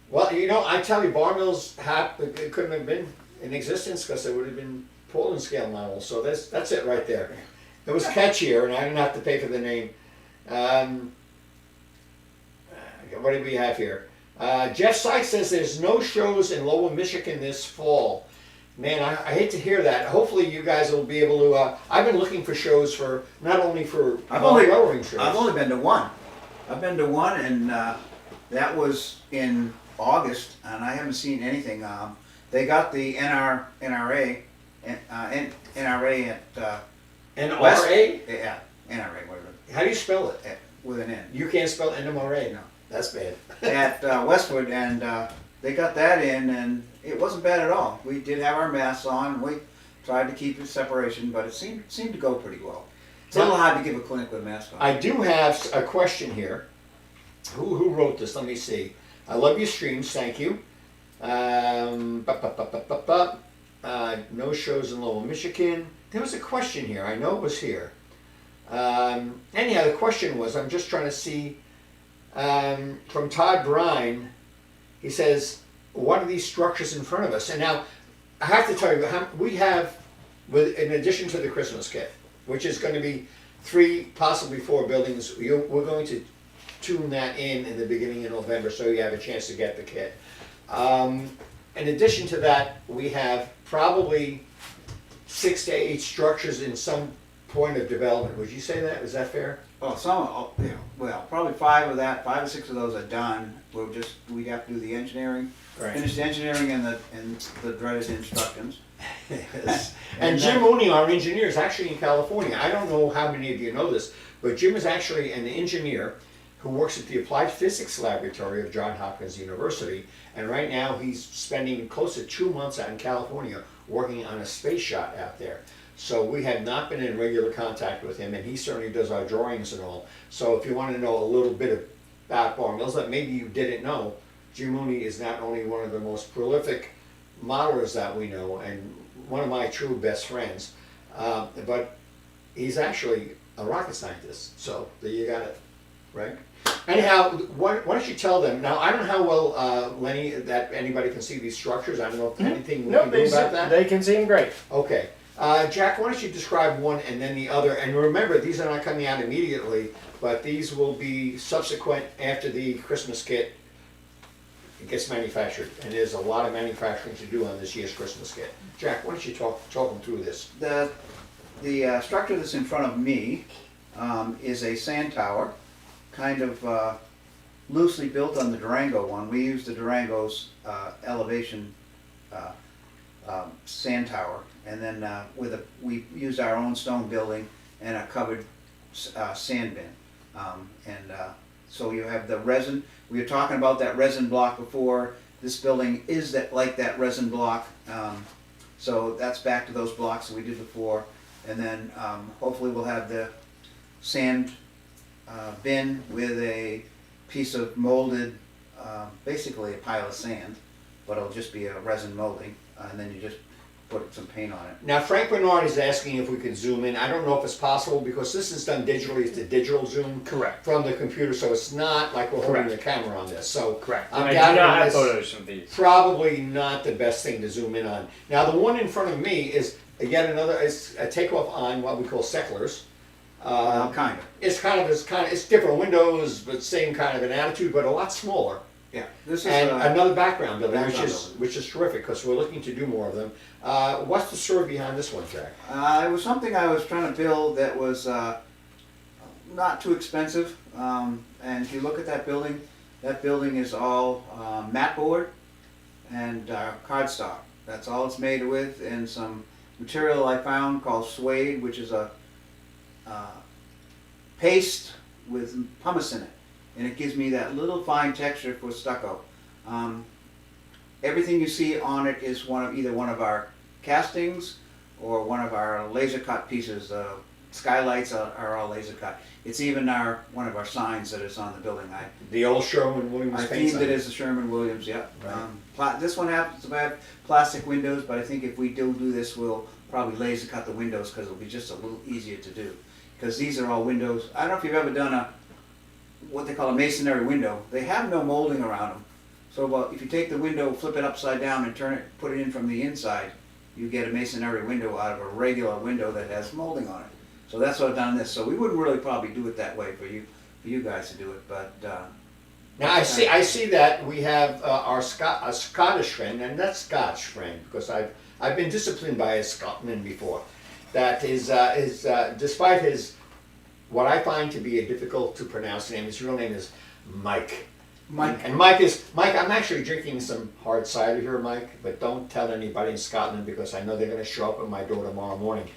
Well, I tell you, Bar Mills it couldn't have been in existence because it would have been Portland scale model. So that's it right there. It was catchier, and I didn't have to pay for the name. What do we have here? Jeff Sykes says there's no shows in Lowell, Michigan this fall. Man, I hate to hear that. Hopefully you guys will be able to. I've been looking for shows for not only for railroading shows. I've only been to one. I've been to one, and that was in August, and I haven't seen anything. They got the NRA at West. NRA? Yeah, NRA, whatever. How do you spell it? With an N. You can't spell NMRA. No. That's bad. At Westwood, and they got that in, and it wasn't bad at all. We did have our masks on, and we tried to keep it separation, but it seemed to go pretty well. It's a little hard to give a clinic with a mask on. I do have a question here. Who wrote this? Let me see. I love your streams. Thank you. No shows in Lowell, Michigan. There was a question here. I know it was here. Anyhow, the question was, I'm just trying to see, from Todd Bryan, he says, what are these structures in front of us? And now, I have to tell you, we have, in addition to the Christmas kit, which is going to be 3, possibly 4 buildings, we're going to tune that in the beginning of November so you have a chance to get the kit. In addition to that, we have probably 6 to 8 structures in some point of development. Would you say that? Is that fair? Well, probably 5 or 6 of those are done. We'd have to do the engineering, finish the engineering and the dreaded instructions. Yes. And Jim Mooney, our engineer, is actually in California. I don't know how many of you know this, but Jim is actually an engineer who works at the Applied Physics Laboratory of Johns Hopkins University, and right now he's spending close to 2 months out in California working on a space shot out there. So we have not been in regular contact with him, and he certainly does our drawings and all. So if you want to know a little bit about Bar Mills that maybe you didn't know, Jim Mooney is not only one of the most prolific modelers that we know, and one of my true best friends, but he's actually a rocket scientist. So there you got it, right? Anyhow, why don't you tell them, now I don't know how well, Lenny, that anybody can see these structures. I don't know if anything we can do about that. They can see them great. Okay. Jack, why don't you describe one and then the other? And remember, these are not coming out immediately, but these will be subsequent after the Christmas kit gets manufactured. And there's a lot of manufacturing to do on this year's Christmas kit. Jack, why don't you talk them through this? The structure that's in front of me is a sand tower, kind of loosely built on the Durango one. We use the Durango's elevation sand tower, and then we used our own stone building and a covered sand bin. So you have the resin. We were talking about that resin block before. This building is like that resin block. So that's back to those blocks that we did before. And then hopefully we'll have the sand bin with a piece of molded, basically a pile of sand, but it'll just be a resin molding, and then you just put some paint on it. Now, Frank Bernard is asking if we can zoom in. I don't know if it's possible because this is done digitally. It's a digital zoom Correct. from the computer, so it's not like we're holding Correct. the camera on this. So Correct. I'm And I do not gathering have this photos of these. probably not the best thing to zoom in on. Now, the one in front of me is yet another. It's a takeoff on what we call Secklers. Kind of. It's different windows, but same kind of an attitude, but a lot smaller. Yeah. This is And another background building, background building. which is terrific because we're looking to do more of them. What's the story behind this one, Jack? it was something I was trying to build that was not too expensive. And if you look at that building is all mat board and cardstock. That's all it's made with, and some material I found called suede, which is a paste with pumice in it. And it gives me that little fine texture for stucco. Everything you see on it is either one of our castings or one of our laser cut pieces. Skylights are all laser cut. It's even one of our signs that is on the building. The old Sherwin-Williams I paint themed it as a Sherman-Williams, yep. Right. This one happens to have plastic windows, but I think if we do this, we'll probably laser cut the windows because it'll be just a little easier to do. Because these are all windows. I don't know if you've ever done what they call a masonry window. They have no molding around them. So if you take the window, flip it upside down and put it in from the inside, you get a masonry window out of a regular window that has molding on it. So that's what I've done this. So we wouldn't really probably do it that way for you guys to do it, but Now I see that we have a Scottish friend, and that's Scotch friend because I've been disciplined by a Scotsman before. That is despite his what I find to be a difficult to pronounce name. His real name is Mike. Mike. I'm actually drinking some hard cider here, Mike, but don't tell anybody in Scotland because I know they're going to show up at my door tomorrow morning.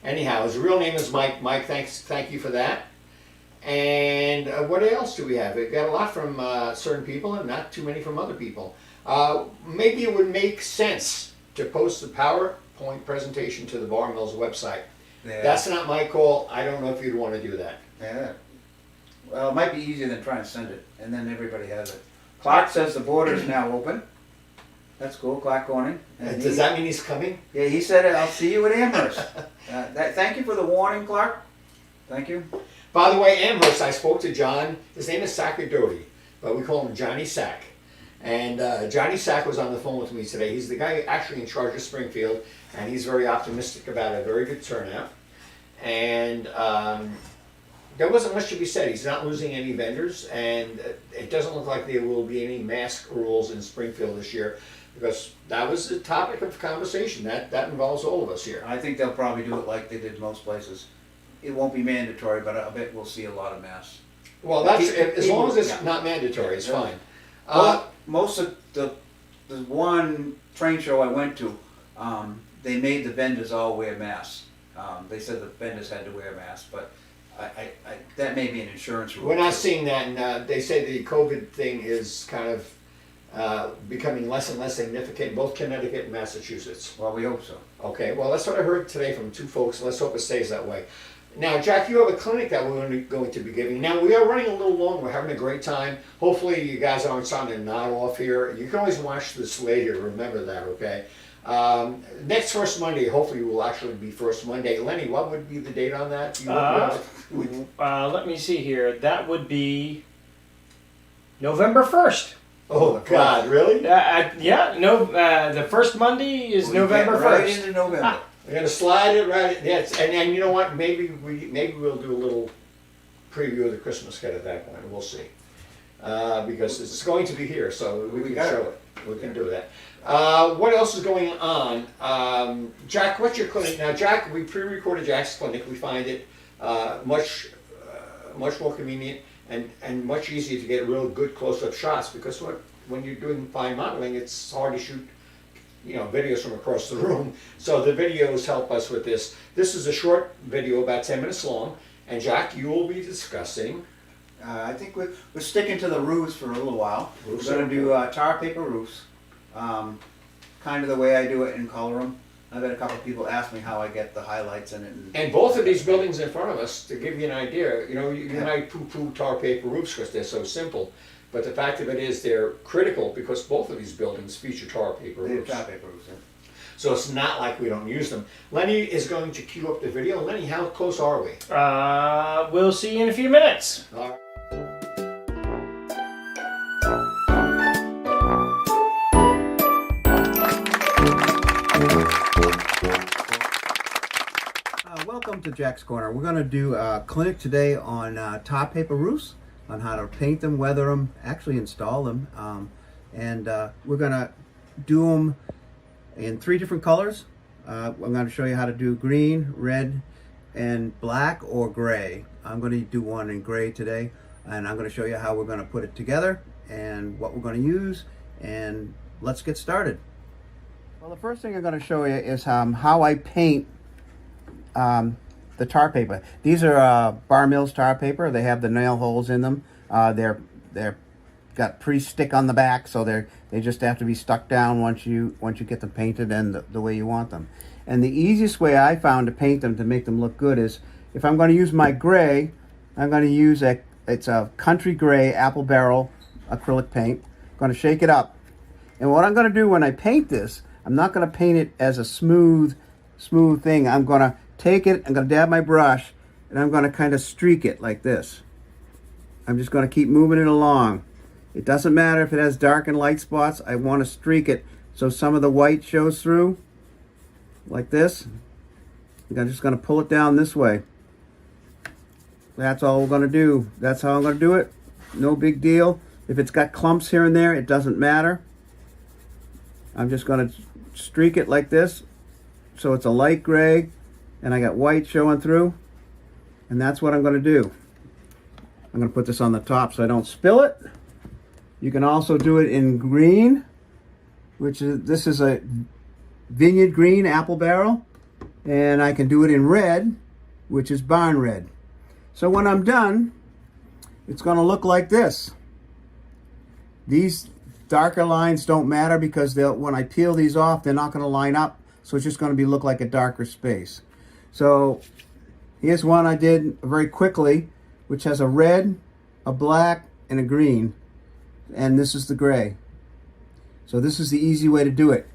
Anyhow, his real name is Mike. Mike, thank you for that. And what else do we have? We've got a lot from certain people and not too many from other people. Maybe it would make sense to post the PowerPoint presentation to the Bar Mills website. yeah. That's not my call. I don't know if you'd want to do that. Yeah. Well, it might be easier than trying to send it, and then everybody has it. Clark says the border is now open. That's cool, Clark Corning. And Does that mean he's coming? Yeah, he said, I'll see you at Amherst. Thank you for the warning, Clark. Thank you. By the way, Amherst, I spoke to John. His name is Sacadoti, but we call him Johnny Sack. And Johnny Sack was on the phone with me today. He's the guy actually in charge of Springfield, and he's very optimistic about a very good turnout. And there wasn't much to be said. He's not losing any vendors, and it doesn't look like there will be any mask rules in Springfield this year, because that was the topic of conversation. That involves all of us here. I think they'll probably do it like they did most places. It won't be mandatory, but I bet we'll see a lot of masks. Well, that's as long as it's Yeah. not mandatory, it's Yeah. fine. Most of the one train show I went to, they made the vendors all wear masks. They said the vendors had to wear masks, but that may be an insurance rule. We're not too. seeing that, and they say the COVID thing is kind of becoming less and less significant, both Connecticut and Massachusetts. Well, we hope so. Okay, well, that's what I heard today from two folks. Let's hope it stays that way. Now, Jack, you have a clinic that we're going to be giving. Now, we are running a little long. We're having a great time. Hopefully, you guys aren't starting to nod off here. You can always watch this later. Remember that, okay? Next first Monday, hopefully, will actually be first Monday. Lenny, what would be the date on that? Do you Let me see here. That would be November 1st. Oh, God, really? The first Monday is We November get right 1st. into November. We're gonna slide it right. Yes, and you know what? Maybe we'll do a little preview of the Christmas kit at that point. We'll see, because it's going to be here, so we can got show it. it. We can do that. What else is going on? Jack, what's your clinic now? Jack, we pre-recorded Jack's clinic. We find it much more convenient and much easier to get real good close-up shots, because when you're doing fine modeling, it's hard to shoot videos from across the room. So the videos help us with this. This is a short video, about 10 minutes long. And Jack, you will be discussing. I think we're sticking to the roofs for a little while. Roofs We're going are to do tar paper roofs, kind of the way I do it in Colorum. I've had a couple of people ask me how I get the highlights in it. And both of these buildings in front of us, to give you an idea, you know, you might poo-poo tar paper roofs because they're so simple, but the fact of it is they're critical because both of these buildings feature tar paper They have roofs. tar paper roofs, yeah. So it's not like we don't use them. Lenny is going to cue up the video. Lenny, how close are we? We'll see you in a few minutes. All right. Welcome to Jack's Corner. We're going to do a clinic today on tar paper roofs, on how to paint them, weather them, actually install them. And we're going to do them in 3 different colors. I'm going to show you how to do green, red, and black or gray. I'm going to do one in gray today, and I'm going to show you how we're going to put it together and what we're going to use, and let's get started. Well, the first thing I'm going to show you is how I paint the tar paper. These are Bar Mills tar paper. They have the nail holes in them. They're got pre-stick on the back, so they just have to be stuck down once you get them painted and the way you want them. And the easiest way I found to paint them to make them look good is, if I'm going to use my gray, I'm going to use it's a country gray apple barrel acrylic paint. I'm going to shake it up, and what I'm going to do when I paint this, I'm not going to paint it as a smooth thing. I'm going to take it, I'm going to dab my brush, and I'm going to kind of streak it like this. I'm just going to keep moving it along. It doesn't matter if it has dark and light spots. I want to streak it so some of the white shows through, like this. I'm just going to pull it down this way. That's all we're going to do. That's how I'm going to do it. No big deal. If it's got clumps here and there, it doesn't matter. I'm just going to streak it like this, so it's a light gray, and I got white showing through, and that's what I'm going to do. I'm going to put this on the top so I don't spill it. You can also do it in green, this is a vineyard green apple barrel, and I can do it in red, which is barn red. So when I'm done, it's going to look like this. These darker lines don't matter because when I peel these off, they're not going to line up, so it's just going to look like a darker space. So here's one I did very quickly, which has a red, a black, and a green. And this is the gray. So this is the easy way to do it.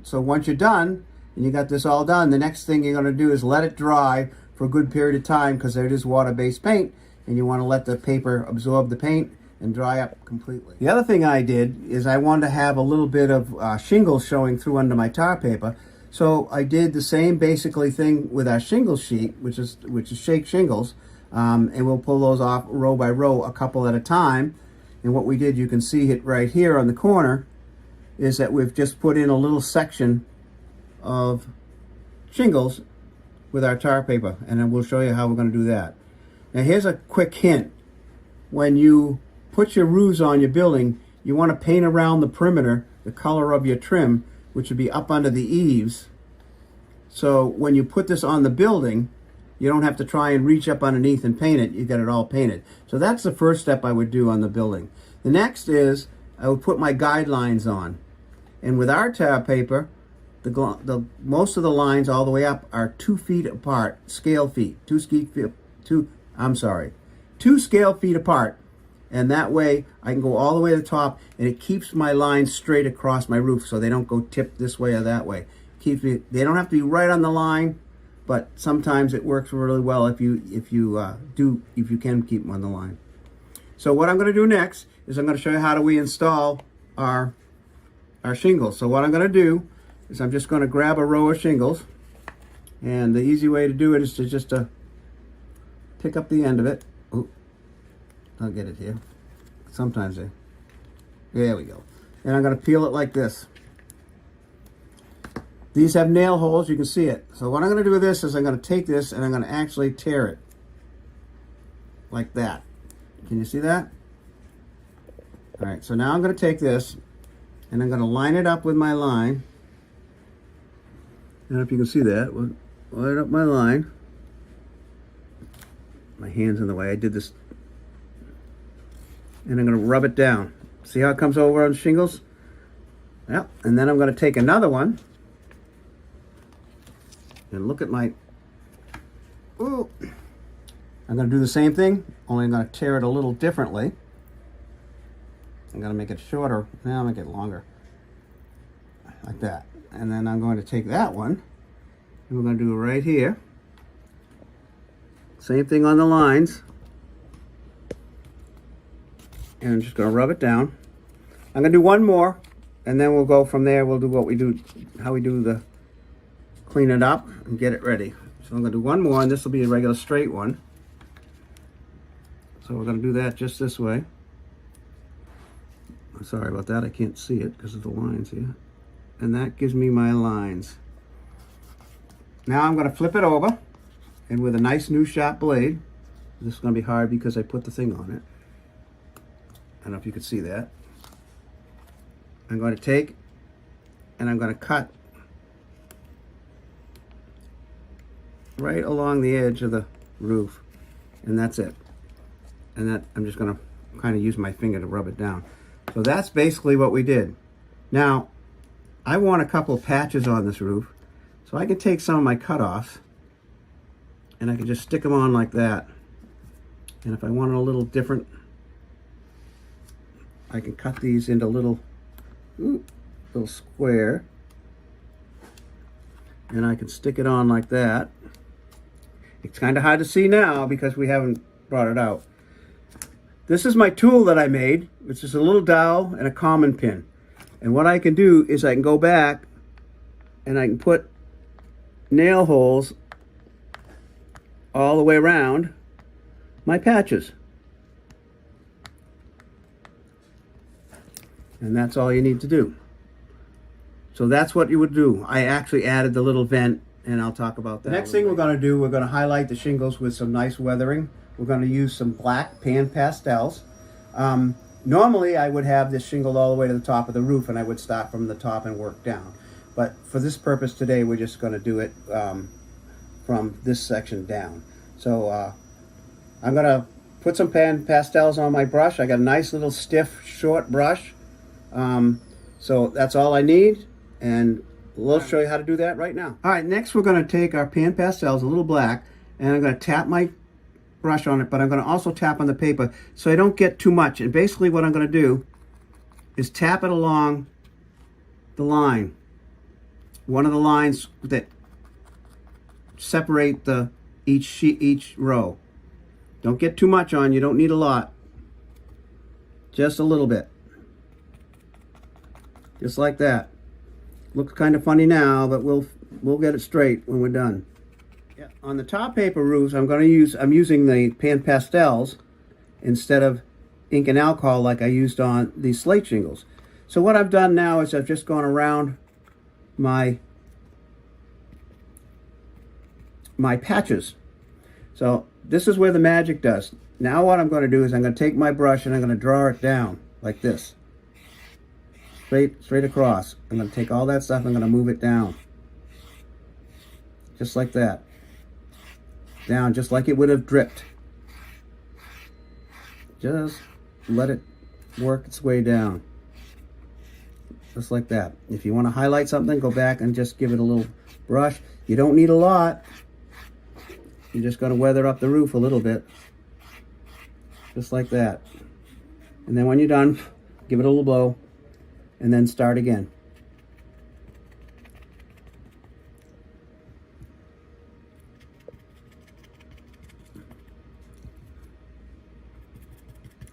So once you're done, and you got this all done, the next thing you're going to do is let it dry for a good period of time, because it is water-based paint, and you want to let the paper absorb the paint and dry up completely. The other thing I did is I wanted to have a little bit of shingles showing through under my tar paper. So I did the same basically thing with our shingle sheet, which is shake shingles, and we'll pull those off row by row, a couple at a time. And what we did, you can see it right here on the corner, is that we've just put in a little section of shingles with our tar paper, and then we'll show you how we're going to do that. Now here's a quick hint. When you put your roofs on your building, you want to paint around the perimeter the color of your trim, which would be up under the eaves. So when you put this on the building, you don't have to try and reach up underneath and paint it. You get it all painted. So that's the first step I would do on the building. The next is I would put my guidelines on. And with our tar paper, the most of the lines all the way up are 2 feet apart, scale feet, 2 scale feet apart. And that way I can go all the way to the top, and it keeps my lines straight across my roof so they don't go tipped this way or that way. They don't have to be right on the line, but sometimes it works really well if you can keep them on the line. So what I'm going to do next is I'm going to show you how do we install our shingles. So what I'm going to do is I'm just going to grab a row of shingles, and the easy way to do it is to just pick up the end of it. Ooh, I'll get it here. Sometimes there we go. And I'm going to peel it like this. These have nail holes, you can see it. So what I'm going to do with this is I'm going to take this and I'm going to actually tear it. Like that. Can you see that? Alright, so now I'm going to take this and I'm going to line it up with my line. I don't know if you can see that. Line up my line. My hand's in the way. I did this. And I'm going to rub it down. See how it comes over on shingles? Yep. And then I'm going to take another one. And look at my, ooh. I'm gonna do the same thing, only I'm gonna tear it a little differently. I'm gonna make it shorter, now I'll make it longer. Like that. And then I'm going to take that one, and we're gonna do it right here. Same thing on the lines. And I'm just gonna rub it down. I'm gonna do one more, and then we'll go from there. We'll do what we do, how we do the clean it up and get it ready. So I'm gonna do one more, and this will be a regular straight one. So we're gonna do that just this way. I'm sorry about that, I can't see it because of the lines here. And that gives me my lines. Now I'm gonna flip it over, and with a nice new sharp blade, this is gonna be hard because I put the thing on it. I don't know if you could see that. I'm going to take and I'm going to cut right along the edge of the roof, and that's it. And that I'm just going to kind of use my finger to rub it down. So that's basically what we did. Now I want a couple of patches on this roof, so I can take some of my cutoffs and I can just stick them on like that. And if I want it a little different, I can cut these into little square, and I can stick it on like that. It's kind of hard to see now because we haven't brought it out. This is my tool that I made, which is a little dowel and a common pin. And what I can do is I can go back and I can put nail holes all the way around my patches. And that's all you need to do. So that's what you would do. I actually added the little vent, and I'll talk about that. The next thing we're going to do, we're going to highlight the shingles with some nice weathering. We're going to use some black pan pastels. Normally I would have this shingled all the way to the top of the roof, and I would start from the top and work down. But for this purpose today, we're just going to do it from this section down. So I'm going to put some pan pastels on my brush. I got a nice little stiff, short brush. So that's all I need, and we'll show you how to do that right now. All right, next we're going to take our pan pastels, a little black, and I'm going to tap my brush on it, but I'm going to also tap on the paper so I don't get too much. And basically what I'm going to do is tap it along the line, one of the lines that separate each row. Don't get too much on, you don't need a lot, just a little bit. Just like that. Looks kind of funny now, but we'll get it straight when we're done. Yeah. On the top paper roofs, I'm using the pan pastels instead of ink and alcohol like I used on these slate shingles. So what I've done now is I've just gone around my patches. So this is where the magic does. Now what I'm going to do is I'm going to take my brush and I'm going to draw it down like this. Straight across. I'm going to take all that stuff, I'm going to move it down. Just like that. Down, just like it would have dripped. Just let it work its way down. Just like that. If you want to highlight something, go back and just give it a little brush. You don't need a lot. You're just going to weather up the roof a little bit. Just like that. And then when you're done, give it a little blow. And then start again.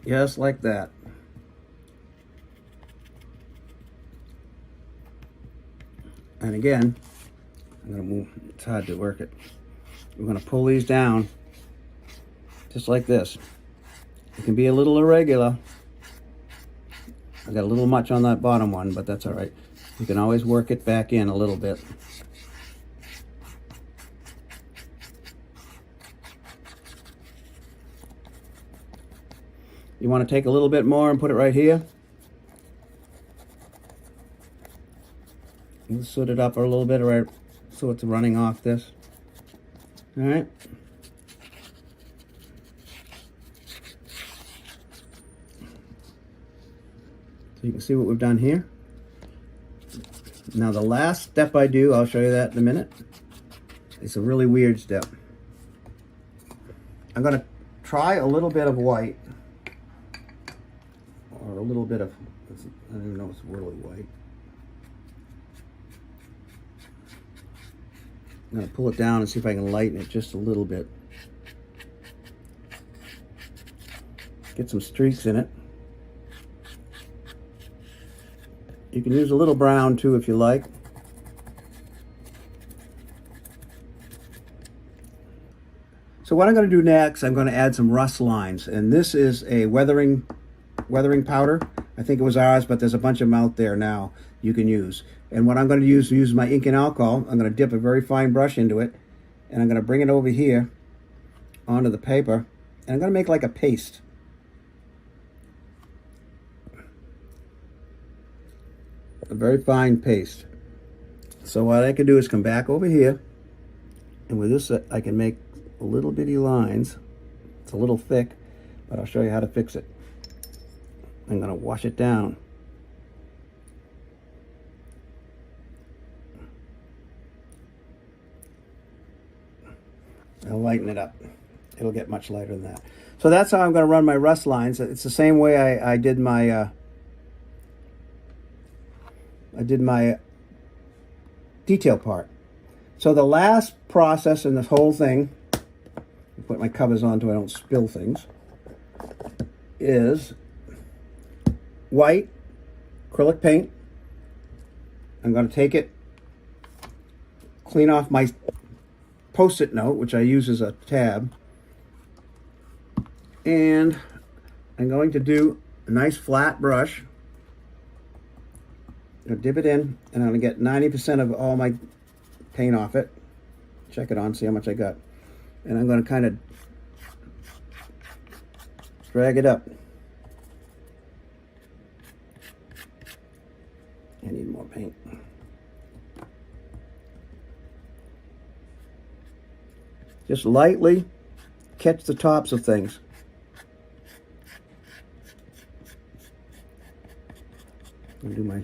Just like that. And again, I'm going to move, it's hard to work it. We're going to pull these down just like this. It can be a little irregular. I got a little much on that bottom one, but that's all right. You can always work it back in a little bit. You want to take a little bit more and put it right here. And set it up a little bit right so it's running off this. All right. You can see what we've done here. Now the last step I do, I'll show you that in a minute. It's a really weird step. I'm going to try a little bit of white, or a little bit of, I don't even know if it's really white. I'm going to pull it down and see if I can lighten it just a little bit. Get some streaks in it. You can use a little brown too if you like. So what I'm going to do next, I'm going to add some rust lines, and this is a weathering powder. I think it was ours, but there's a bunch of them out there now you can use. And what I'm going to use my ink and alcohol. I'm going to dip a very fine brush into it, and I'm going to bring it over here onto the paper, and I'm going to make like a paste. A very fine paste. So what I can do is come back over here, and with this I can make a little bitty lines. It's a little thick, but I'll show you how to fix it. I'm going to wash it down. I'll lighten it up. It'll get much lighter than that. So that's how I'm going to run my rust lines. It's the same way I did my detail part. So the last process in this whole thing, put my covers on so I don't spill things, is white acrylic paint. I'm going to take it, clean off my Post-it note, which I use as a tab, and I'm going to do a nice flat brush. I'm going to dip it in, and I'm going to get 90% of all my paint off it. Check it on, see how much I got. And I'm going to kind of drag it up. I need more paint. Just lightly catch the tops of things. I'll do my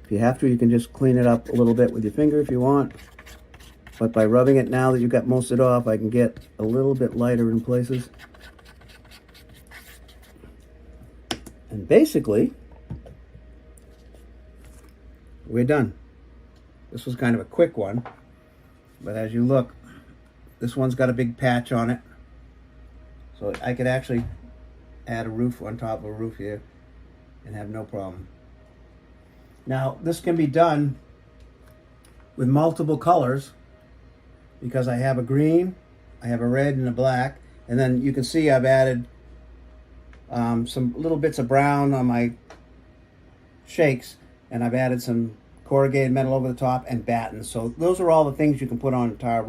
If you have to, you can just clean it up a little bit with your finger if you want. But by rubbing it now that you've got most of it off, I can get a little bit lighter in places. And basically, we're done. This was kind of a quick one, but as you look, this one's got a big patch on it. So I could actually add a roof on top of a roof here and have no problem. Now, this can be done with multiple colors because I have a green, I have a red and a black, and then you can see I've added some little bits of brown on my shakes, and I've added some corrugated metal over the top and battens. So those are all the things you can put on a tar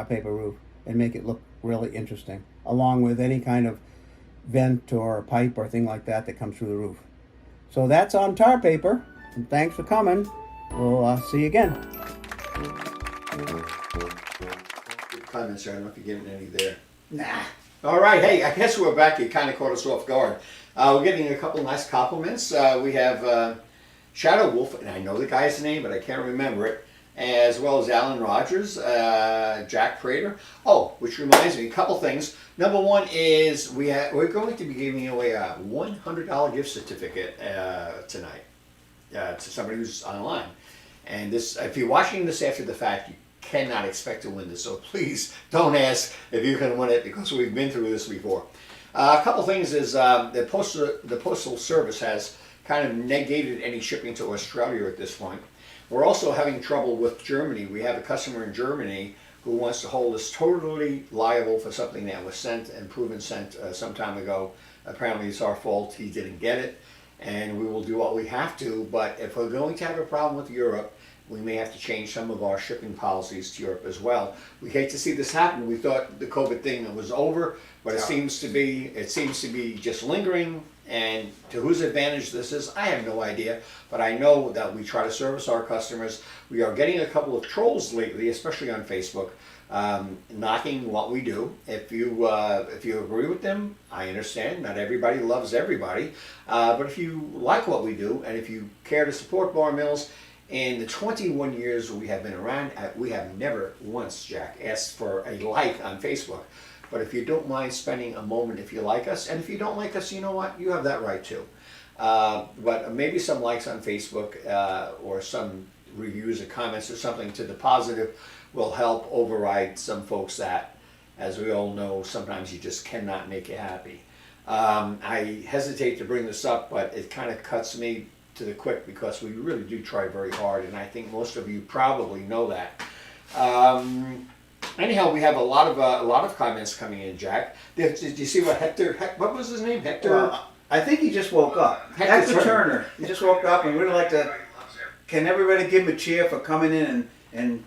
paper roof, and make it look really interesting, along with any kind of vent or pipe or thing like that that comes through the roof. So that's on tar paper, and thanks for coming. We'll see you again. Good comments, sir. I don't know if you're getting any there. Nah. All right, hey, I guess we're back. You kind of caught us off guard. We're getting a couple nice compliments. We have Shadow Wolf, and I know the guy's name, but I can't remember it, as well as Alan Rogers, Jack Prater. Oh, which reminds me, a couple things. Number one is we're going to be giving away a $100 gift certificate tonight to somebody who's online. And this, if you're watching this after the fact, you cannot expect to win this. So please don't ask if you can win it, because we've been through this before. A couple things is the Postal Service has kind of negated any shipping to Australia at this point. We're also having trouble with Germany. We have a customer in Germany who wants to hold us totally liable for something that was sent and proven sent some time ago. Apparently it's our fault, he didn't get it, and we will do what we have to. But if we're going to have a problem with Europe, we may have to change some of our shipping policies to Europe as well. We hate to see this happen. We thought the COVID thing was over, but it seems to be just lingering. And to whose advantage this is, I have no idea. But I know that we try to service our customers. We are getting a couple of trolls lately, especially on Facebook, knocking what we do. If you agree with them, I understand. Not everybody loves everybody, but if you like what we do and if you care to support Bar Mills, in the 21 years we have been around, we have never once, Jack, asked for a like on Facebook. But if you don't mind spending a moment, if you like us, and if you don't like us, you know what? You have that right too. But maybe some likes on Facebook or some reviews or comments or something to the positive will help override some folks that, as we all know, sometimes you just cannot make you happy. I hesitate to bring this up, but it kind of cuts me to the quick because we really do try very hard, and I think most of you probably know that. Anyhow, we have a lot of comments coming in, Jack. Did you see what what was his name? Hector? Well, I think he just woke up. Hector Turner. He just woke up, and we'd like to. Can everybody give him a cheer for coming in and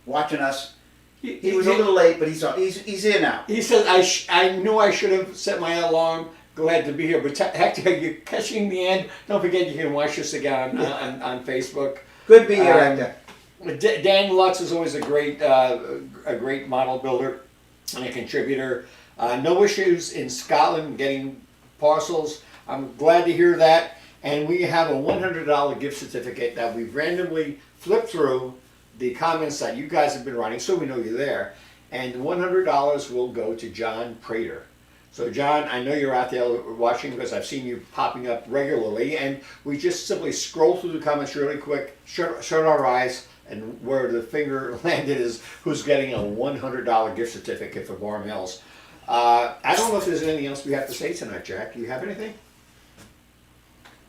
watching us? He was a little late, but he's in now. He said, I knew I should have set my alarm. Glad to be here. But Hector, you're catching the end. Don't forget you can watch us again on Facebook. Good to be here, Hector. Dan Lutz is always a great model builder and a contributor. No issues in Scotland getting parcels. I'm glad to hear that. And we have a $100 gift certificate that we've randomly flipped through the comments that you guys have been writing, so we know you're there. And $100 will go to John Prater. So John, I know you're out there watching because I've seen you popping up regularly, and we just simply scroll through the comments really quick, shut our eyes, and where the finger landed is who's getting a $100 gift certificate for Bar Mills. I don't know if there's anything else we have to say tonight, Jack. Do you have anything?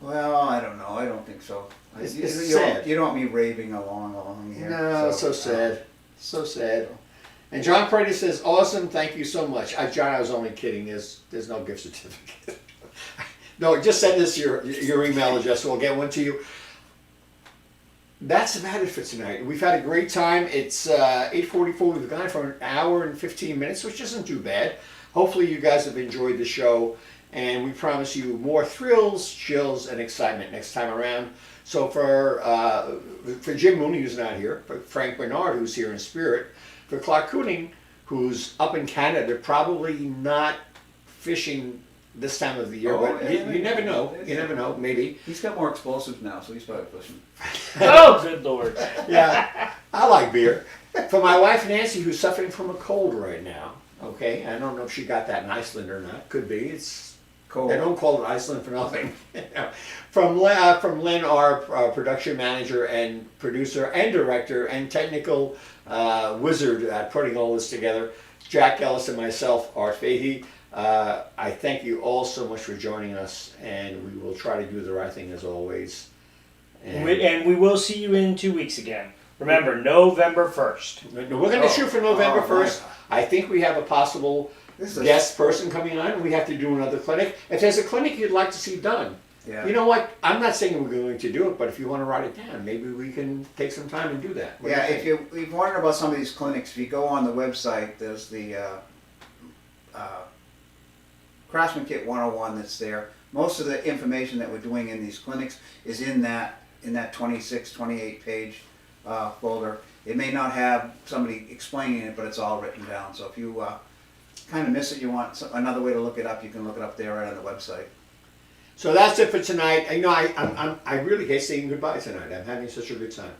Well, I don't know. I don't think so. It's You sad. don't want me raving along here. No, so sad. So sad. And John Prater says, awesome, thank you so much. John, I was only kidding. There's no gift certificate. No, just send us your email address. We'll get one to you. That's about it for tonight. We've had a great time. It's 8:44. We've gone for an hour and 15 minutes, which isn't too bad. Hopefully you guys have enjoyed the show. And we promise you more thrills, chills, and excitement next time around. So for Jim Mooney, who's not here, for Frank Bernard, who's here in spirit, for Clark Cooning, who's up in Canada, probably not fishing this time of the year, but you never know. You never know, maybe. He's got more explosives now, so he's probably pushing. Oh, good Lord. Yeah, I like beer. For my wife Nancy, who's suffering from a cold right now, okay? I don't know if she got that in Iceland or not. Could be. It's cold. They don't call it Iceland for nothing. From Len, our production manager and producer and director and technical wizard at putting all this together, Jack Ellis and myself, Art Fahey. I thank you all so much for joining us, and we will try to do the right thing as always. And we will see you in 2 weeks again. Remember, November 1st. We're going to shoot for November 1st. I think we have a possible guest person coming on, and we have to do another clinic. If there's a clinic you'd like to see done, you know what? I'm not saying we're going to do it, but if you want to write it down, maybe we can take some time and do that. Yeah, if you've wondered about some of these clinics, if you go on the website, there's the Craftsman Kit 101 that's there. Most of the information that we're doing in these clinics is in that 26, 28 page folder. It may not have somebody explaining it, but it's all written down. So if you kind of miss it, you want another way to look it up, you can look it up there right on the website. So that's it for tonight. You know, I really hate saying goodbye tonight. I'm having such a good time.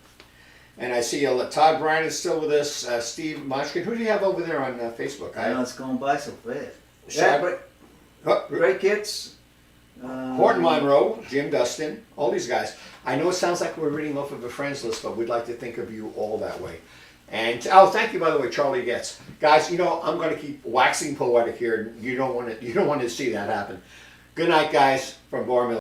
And I see Todd Bryan is still with us, Steve Moshkin. Who do you have over there on Facebook? I know it's going by so fast. Great Kids. Horton Monroe, Jim Dustin, all these guys. I know it sounds like we're reading off of a friends list, but we'd like to think of you all that way. And thank you, by the way, Charlie Getz. Guys, you know I'm going to keep waxing poetic here. You don't want to see that happen. Good night, guys, from Bar Mills.